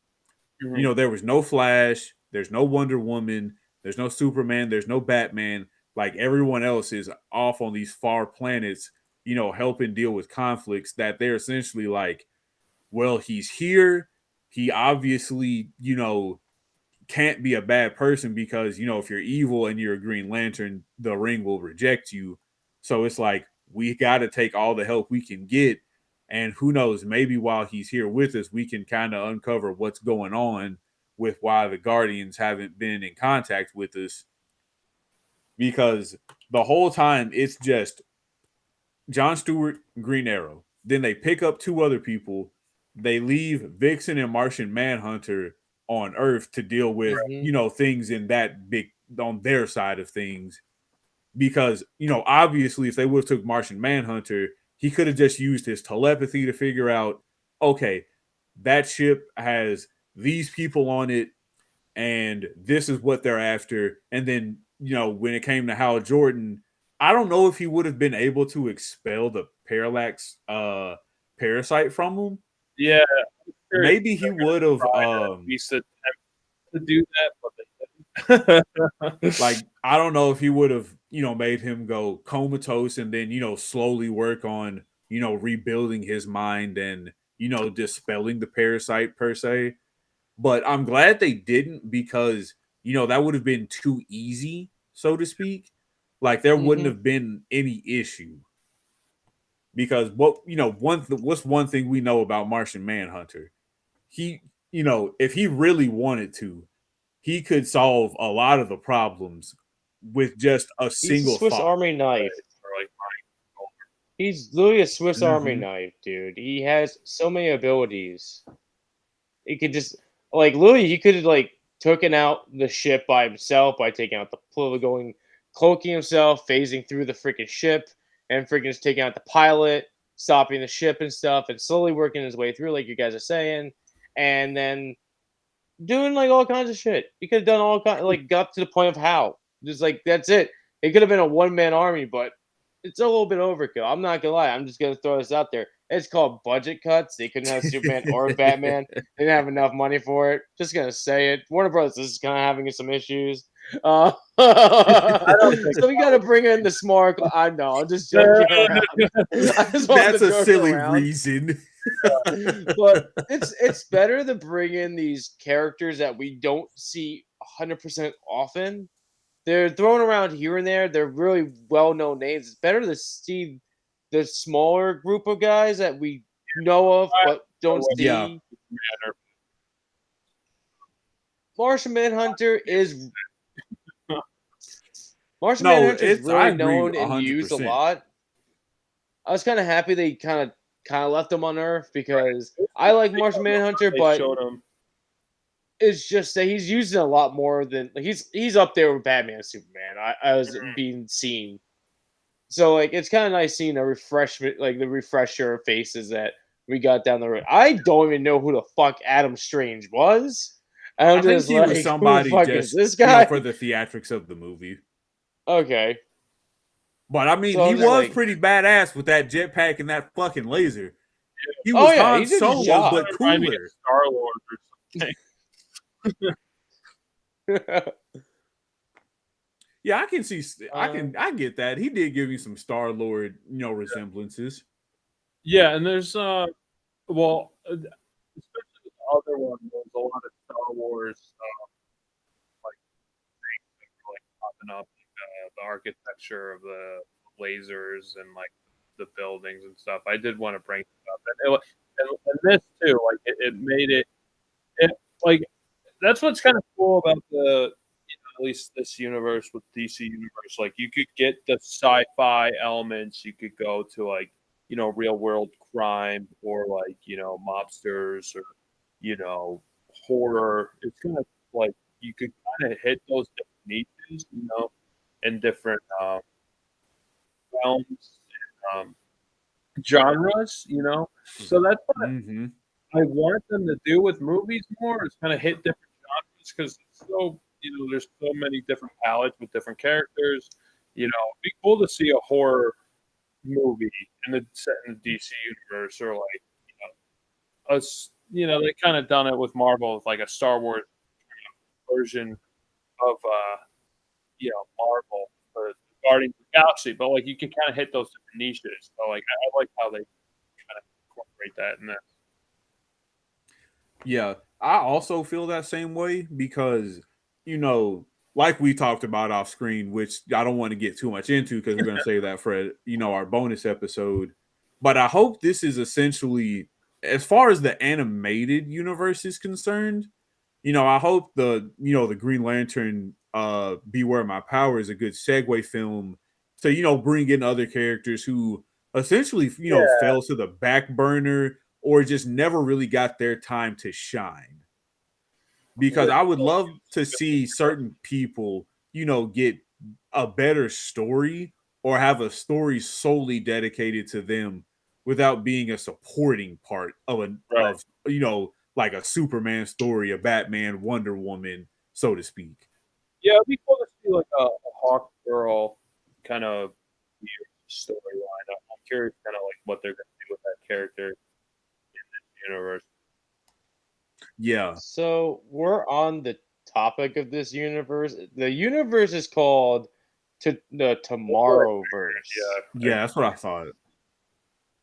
Mm-hmm. There was no Flash, there's no Wonder Woman, there's no Superman, there's no Batman. Like everyone else is off on these far planets, helping deal with conflicts that they're essentially like, well, he's here. He obviously, can't be a bad person because, if you're evil and you're a Green Lantern, the ring will reject you. So it's like, we got to take all the help we can get. And who knows, maybe while he's here with us, we can kind of uncover what's going on with why the Guardians haven't been in contact with us. Because the whole time it's just John Stewart, Green Arrow. Then they pick up two other people. They leave Vixen and Martian Manhunter on Earth to deal with, things in that big on their side of things. Because, obviously if they would have took Martian Manhunter, he could have just used his telepathy to figure out, okay, that ship has these people on it and this is what they're after. And then, when it came to Hal Jordan, I don't know if he would have been able to expel the parallax parasite from him. Yeah, sure maybe he would have. We said to do that, but they didn't. Like I don't know if he would have, made him go comatose and then slowly work on rebuilding his mind and dispelling the parasite per se. But I'm glad they didn't because that would have been too easy, so to speak. Like there wouldn't have been any issue. Because what's one thing we know about Martian Manhunter? He, if he really wanted to, he could solve a lot of the problems with just a single Swiss thought. Army knife. He's literally a Swiss Army knife, dude. He has so many abilities. He could just literally he could have taken out the ship by himself by taking out the cloaking himself, phasing through the freaking ship, and freaking just taking out the pilot, stopping the ship and stuff, and slowly working his way through, like you guys are saying, and then doing all kinds of shit. He could have done all kinds, got to the point of how. Just that's it. It could have been a one-man army, but it's a little bit overkill. I'm not gonna lie. I'm just gonna throw this out there. It's called budget cuts. They couldn't have Superman or Batman. They didn't have enough money for it. Just gonna say it. Warner Bros. Is kind of having some issues. So we got to bring in the smart. I know. I'm just joking around. That's a silly reason. But it's better to bring in these characters that we don't see 100% often. They're thrown around here and there. They're really well-known names. It's better to see the smaller group of guys that we know of but don't see. Yeah. Martian Manhunter is Manhunter is really known and used a lot. I was kind of happy they kind of left him on Earth because I like Martian Manhunter, but it's just that he's using a lot more than he's up there with Batman and Superman. I was being seen. So it's kind of nice seeing a refreshment, the refresher faces that we got down the road. I don't even know who the fuck Adam Strange was. I think he was somebody just this guy? For the theatrics of the movie. Okay. But I mean, he was pretty badass with that jetpack and that fucking laser. He was Han Solo, but cooler. Star-Lord or something. Yeah, I can see. I get that. He did give me some Star-Lord, resemblances. Yeah, and there's especially with the other one, there's a lot of Star Wars things that were popping up, the architecture of the lasers and the buildings and stuff. I did want to bring it up, and this too, it made it that's what's kind of cool about the least this universe with DC universe, like you could get the sci-fi elements. You could go to like real world crime or like mobsters or horror. It's kind of like you could kind of hit those different niches, in different realms, um, genres. So that's what Mm-hmm. I want them to do with movies more. Is kind of hit different genres because it's so there's so many different palettes with different characters. It'd be cool to see a horror movie set in the DC universe, or like us. They kind of done it with Marvel, with like a Star Wars version of Marvel or Guardians of the Galaxy, but like you can kind of hit those different niches. So like I like how they kind of incorporate that in there. Yeah, I also feel that same way because, like we talked about off screen, which I don't want to get too much into because we're going to save that for, our bonus episode. But I hope this is essentially, as far as the animated universe is concerned, I hope the Green Lantern, Beware My Power is a good segue film to, bring in other characters who essentially, fell to the back burner or just never really got their time to shine. Because I would love to see certain people, get a better story or have a story solely dedicated to them without being a supporting part of like a Superman story, a Batman, Wonder Woman, so to speak. Yeah, it'd be cool to see like a Hawkgirl kind of storyline. I'm curious, kind of like what they're going to do with that character in this universe. Yeah. So we're on the topic of this universe. The universe is called the Tomorrowverse. Yeah, that's what I thought.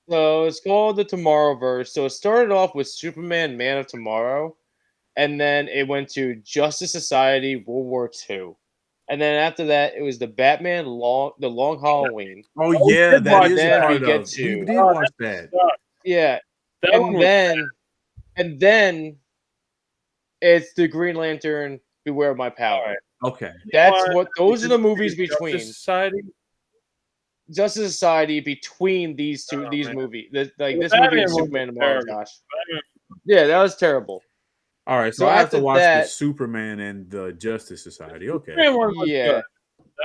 So it's called the Tomorrowverse. So it started off with Superman, Man of Tomorrow, and then it went to Justice Society, World War II, and then after that it was the Batman the Long Halloween. Oh yeah, that is a then part we get of. to We did watch that. yeah, That one was and then it's the Green Lantern, Beware My Power. Alright. Okay. Those are the movies between Justice Society. Justice Society between these movies. This movie Batman and was Superman tomorrow, terrible. Josh. Yeah, that was terrible. All right, so So I have to after watch the that- Superman and the Justice Society. Okay. Batman one was Yeah. good.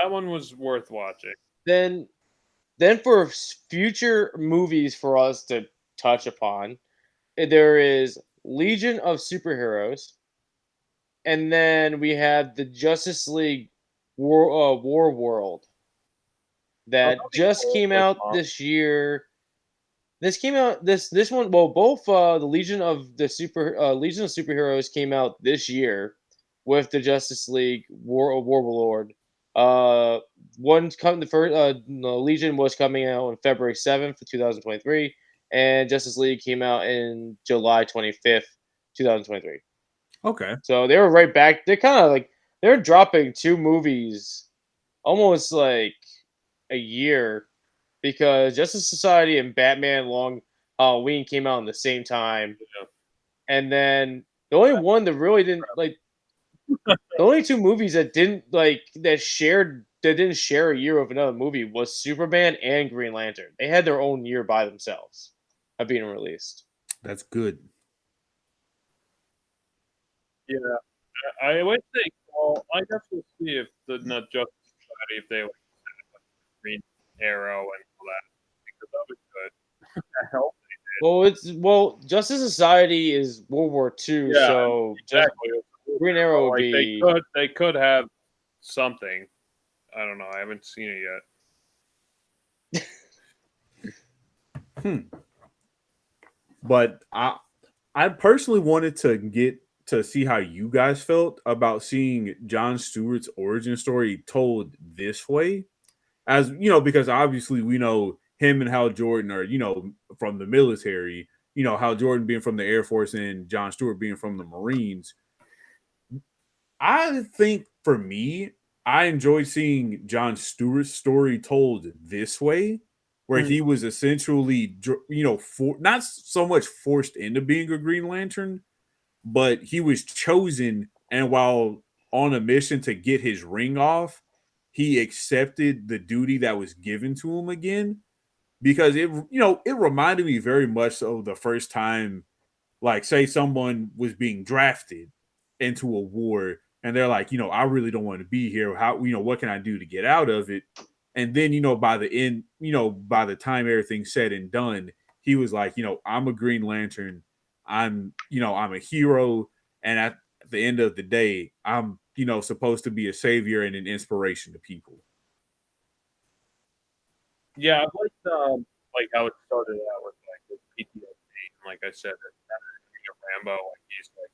That one was worth watching. Then for future movies for us to touch upon, there is Legion of Superheroes, and then we have the Justice League War World that just came out this year. This came out this one. Well, both the Legion of Superheroes came out this year with the Justice League Warlord. One's coming. The first Legion was coming out on February 7th, 2023, and Justice League came out in July 25th, 2023. Okay. So they were right back. They're kind of like they're dropping two movies almost like a year because Justice Society and Batman Long Halloween came out in the same time. Yeah. And then the only one that really didn't like the only two movies that didn't share a year of another movie was Superman and Green Lantern. They had their own year by themselves of being released. That's good. Yeah, I would think. Well, I guess we'll see if the not Justice Society if they like Green Arrow and all that because that was good. That helped. Well, Justice Society is World War II, Yeah, so exactly. Green Arrow would Like be. they could have something. I don't know. I haven't seen it yet. But I personally wanted to get to see how you guys felt about seeing John Stewart's origin story told this way. As because obviously we know him and Hal Jordan are, from the military, Hal Jordan being from the Air Force and John Stewart being from the Marines. I think for me, I enjoy seeing John Stewart's story told this way, where he was essentially, not so much forced into being a Green Lantern, but he was chosen. And while on a mission to get his ring off, he accepted the duty that was given to him again, because it reminded me very much of the first time, like, say someone was being drafted into a war and they're like, I really don't want to be here. How, what can I do to get out of it? And then, by the end, by the time everything's said and done, he was like, I'm a Green Lantern. I'm a hero. And at the end of the day, I'm, supposed to be a savior and an inspiration to people. Yeah, I like how it started out with like his PTSD. And like I said, being a Rambo, like he's like,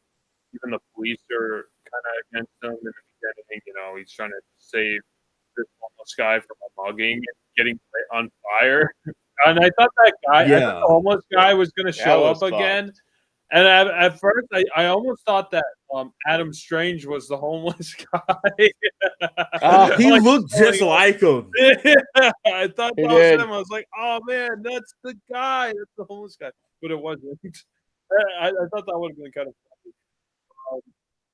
even the police are kind of against him in the beginning. He's trying to save this homeless guy from a mugging and getting lit on fire. And I thought the homeless guy was going to show up again. And at first, I almost thought that Adam Strange was the homeless guy. He looked just like him. I thought that was him. I was like, oh man, that's the guy. That's the homeless guy. But it wasn't. I thought that would have been kind of funny.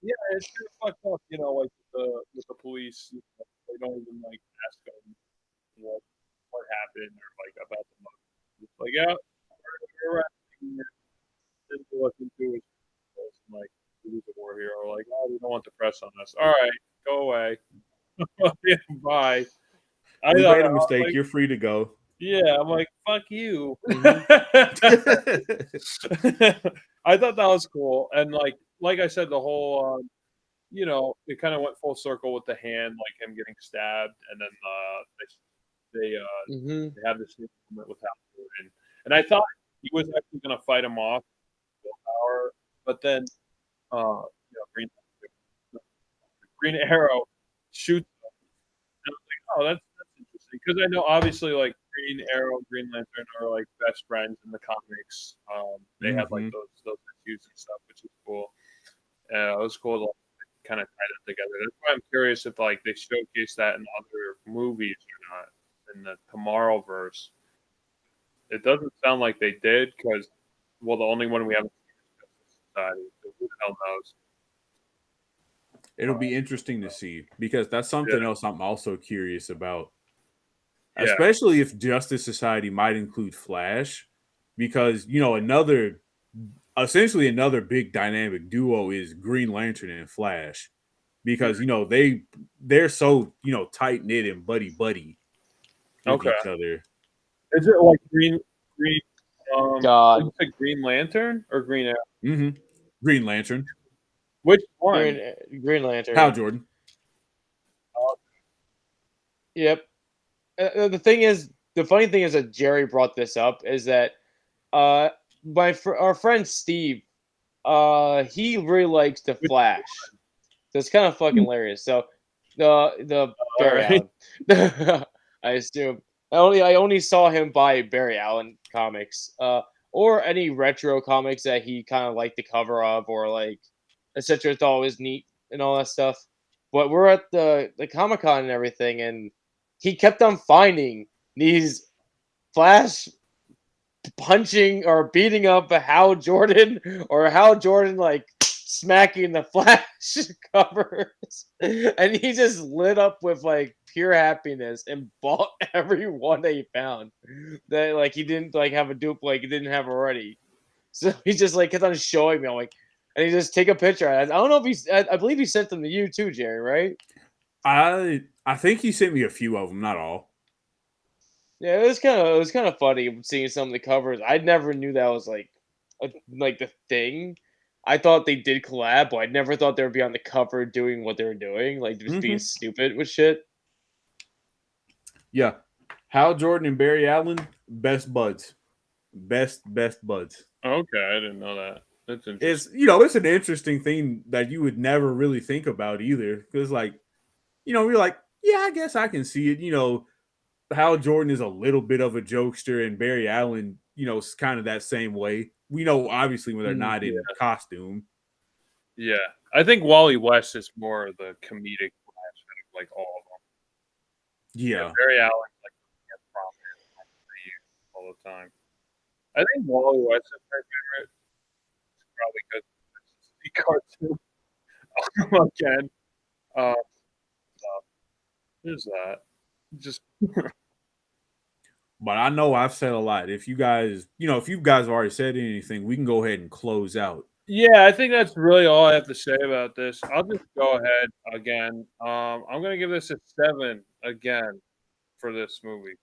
Yeah, it's kind of fucked up, like with the police. They don't even like ask them what happened or like about the mug. It's like, yeah, we're arresting you. Didn't look into it. Like, who's a war hero? Like, oh, we don't want the press on us. All right, go away. Yeah, bye. We made a mistake. You're free to go. Yeah, I'm like, fuck you. I thought that was cool, and like I said, the whole it kind of went full circle with the hand, like him getting stabbed, and then they have this moment with Hal Jordan, and I thought he was actually going to fight him off, power, but then Green Arrow shoots him, and I was like, oh, that's interesting, because I know obviously like Green Arrow and Green Lantern are like best friends in the comics. They have like those issues and stuff, which is cool. It was cool to kind of tie them together. That's why I'm curious if like they showcase that in other movies or not in the Tomorrowverse. It doesn't sound like they did, because the only one we haven't seen is Justice Society. So who the hell knows? It'll be interesting to see, because that's something else I'm also curious about. Especially if Justice Society might include Flash, because essentially another big dynamic duo is Green Lantern and Flash, because they're so tight knit and buddy with each other. Is it like Green? God, is it Green Lantern or Green Arrow? Mm-hmm. Green Lantern. Which one? Green Lantern. Hal Jordan. Yep. The funny thing is that Jerry brought this up, is that our friend Steve, he really likes the Flash. So it's kind of fucking hilarious. So the Barry Allen, I assume. I only saw him buy Barry Allen comics, or any retro comics that he kind of liked the cover of, or like etc. Thought was neat and all that stuff. But we're at the Comic-Con and everything, and he kept on finding these Flash punching or beating up Hal Jordan, or Hal Jordan like smacking the Flash covers, and he just lit up with like pure happiness and bought every one that he found that like he didn't like have a dupe, like he didn't have already. So he just like kept on showing me. I'm like, and he just take a picture. I don't know if I believe he sent them to you too, Jerry, right? I think he sent me a few of them, not all. Yeah, it was kind of funny seeing some of the covers. I never knew that was like the thing. I thought they did collab, but I never thought they would be on the cover doing what they were doing, like just being stupid with shit. Yeah, Hal Jordan and Barry Allen, best buds, best buds. Okay, I didn't know that. That's interesting. It's an interesting thing that you would never really think about either, because you're like, yeah, I guess I can see it. Hal Jordan is a little bit of a jokester, and Barry Allen, is kind of that same way. We know, obviously, when they're not in costume. Yeah. I think Wally West is more of the comedic aspect of like all of them. Yeah. Barry Allen, like, prominent all the time. I think Wally West is my favorite. It's probably because it's the cartoon. Again. There's that. Just But I know I've said a lot. If you guys, if you guys have already said anything, we can go ahead and close out. yeah, I think that's really all I have to say about this. I'll just go ahead again. I'm gonna give this a 7 again for this movie.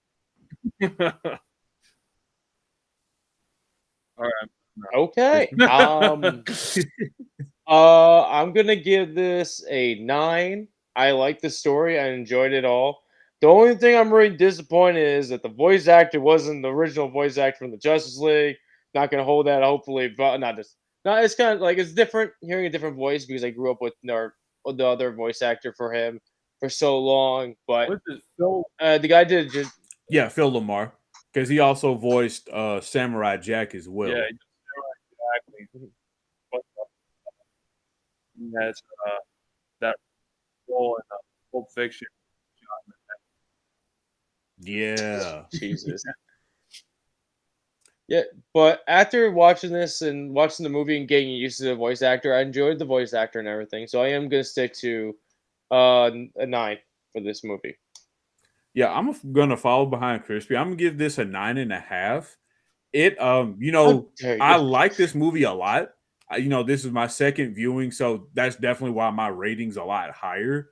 All right. Okay. I'm gonna give this a 9. I like the story. I enjoyed it all. The only thing I'm really disappointed is that the voice actor wasn't the original voice actor from the Justice League. Not gonna hold that. Hopefully, but not just. No, it's kind of like it's different hearing a different voice because I grew up with the other voice actor for him for so long. But What is Phil? the guy did just Yeah, Phil Lamar, because he also voiced Samurai Jack as well. Yeah, exactly. What the- That's that role in Pulp Fiction. Yeah. Jesus. Yeah, but after watching this and watching the movie and getting used to the voice actor, I enjoyed the voice actor and everything. So I am gonna stick to a 9 for this movie. Yeah, I'm gonna follow behind Crispy. I'm gonna give this a 9.5. It How dare I you? like this movie a lot. This is my second viewing, so that's definitely why my rating's a lot higher.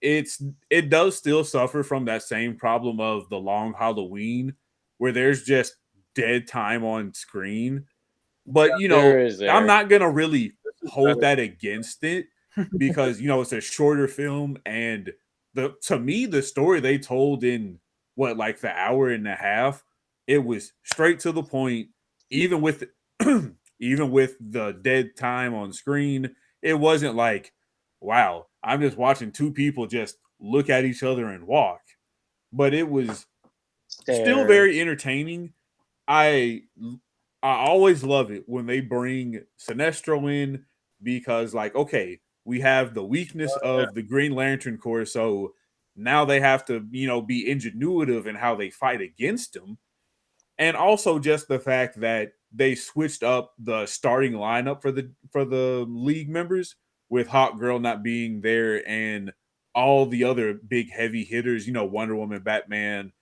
It does still suffer from that same problem of the long Halloween where there's just dead time on screen. But There is I'm there. not gonna really This is hold better. that against it because it's a shorter film, and to me the story they told in what, like the hour and a half, it was straight to the point. Even with even with the dead time on screen, it wasn't like, wow, I'm just watching two people just look at each other and walk. But it was still There. very entertaining. I I always love it when they bring Sinestro in because, like, okay, we have the weakness of the Green Lantern Corps, so now they have to, be ingenuitive in how they fight against him, and also just the fact that they switched up the starting lineup for the league members with Hawkgirl not being there and all the other big heavy hitters, Wonder Woman, Batman,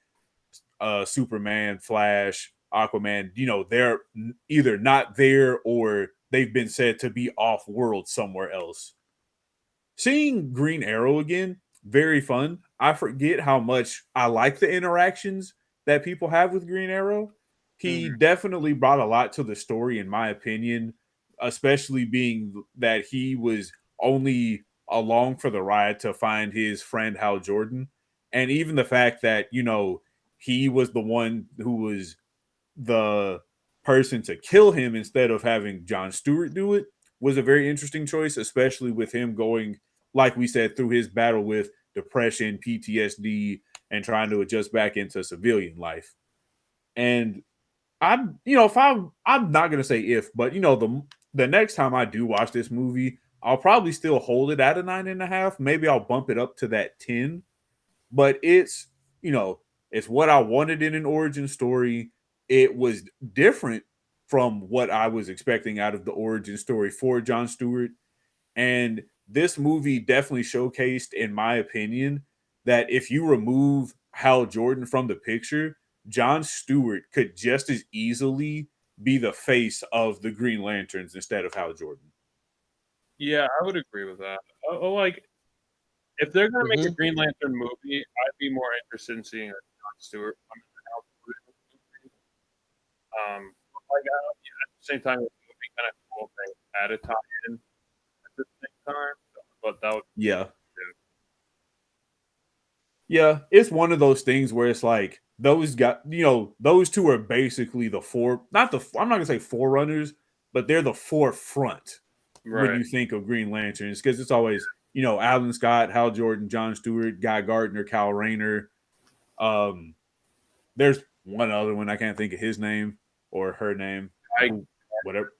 Superman, Flash, Aquaman, they're either not there or they've been said to be off world somewhere else. Seeing Green Arrow again, very fun. I forget how much I like the interactions that people have with Green Arrow. He definitely brought a lot to the story, in my opinion, especially being that he was only along for the ride to find his friend Hal Jordan. And even the fact that, he was the one who was the person to kill him instead of having John Stewart do it was a very interesting choice, especially with him going, like we said, through his battle with depression, PTSD, and trying to adjust back into civilian life. And I'm not gonna say if, but the next time I do watch this movie, I'll probably still hold it at a 9.5. Maybe I'll bump it up to that 10. But you know, it's what I wanted in an origin story. It was different from what I was expecting out of the origin story for John Stewart. And this movie definitely showcased, in my opinion, that if you remove Hal Jordan from the picture, John Stewart could just as easily be the face of the Green Lanterns instead of Hal Jordan. Yeah, I would agree with that. Like, if they're gonna make a Mhm. Green Lantern movie, I'd be more interested in seeing a John Stewart come in and out with the movie. Like, yeah, at the same time, it would be kind of cool if they had a tie-in at the same time. But that would Yeah. do. Yeah, it's one of those things where it's like those two are basically the four, not the, I'm not gonna say forerunners, but they're the forefront when Right. you think of Green Lanterns because it's always, Alan Scott, Hal Jordan, John Stewart, Guy Gardner, Kyle Rayner. Um, there's one other one I can't think of his name or her name, I who, whatever.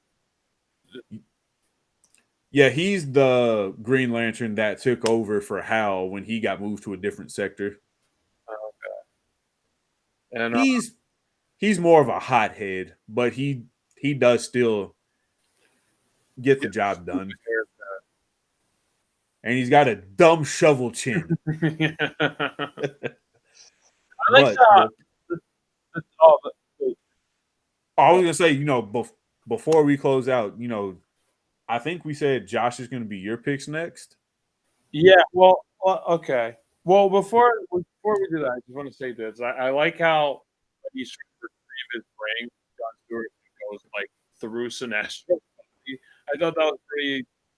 Yeah, he's the Green Lantern that took over for Hal when he got moved to a different sector. and He's more of a hothead, but he does still get the yeah, job done. and he's got a dumb shovel chin. I like I was gonna say, before we close out, I think we said Josh is gonna be your picks next. Yeah, well, okay. Well, before we do that, I just want to say this. I like how he's trying to retrieve his brain. John Stewart goes like through Sinestro. I thought that was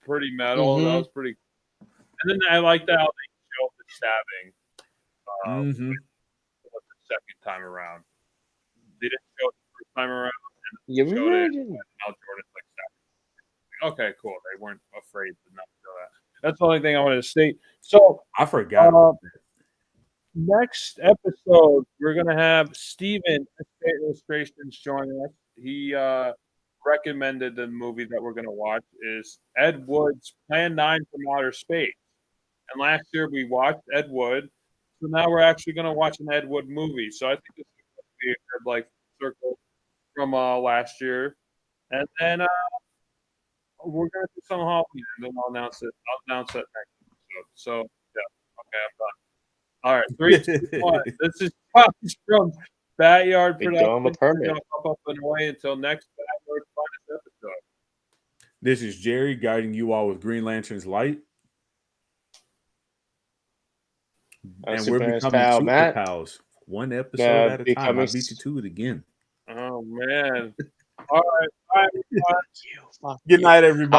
pretty metal. That was pretty. And then I liked how they showed the stabbing. The second time around, they didn't show it the first time around. And showed it. Now Jordan's like stabbing. Okay, cool. They weren't afraid to not show that. That's the only thing I wanted to state. So I forgot. Next episode, we're gonna have Steven Illustrations joining us. He recommended the movie that we're gonna watch is Ed Wood's Plan 9 from Outer Space. And last year we watched Ed Wood, so now we're actually gonna watch an Ed Wood movie. So I think this is gonna be a good circle from last year, and then we're gonna do some Halloween, and then I'll announce it. I'll announce it next episode. So yeah, okay, I'm done. All right, 3, 2, 1. This is Josh from BatYard Production. Up and away until next BatYard Finest episode. This is Jerry guiding you all with Green Lantern's light. And we're becoming super pals. One episode at a time. I beat you to it again. Oh man. All right. Bye. Good night, everybody.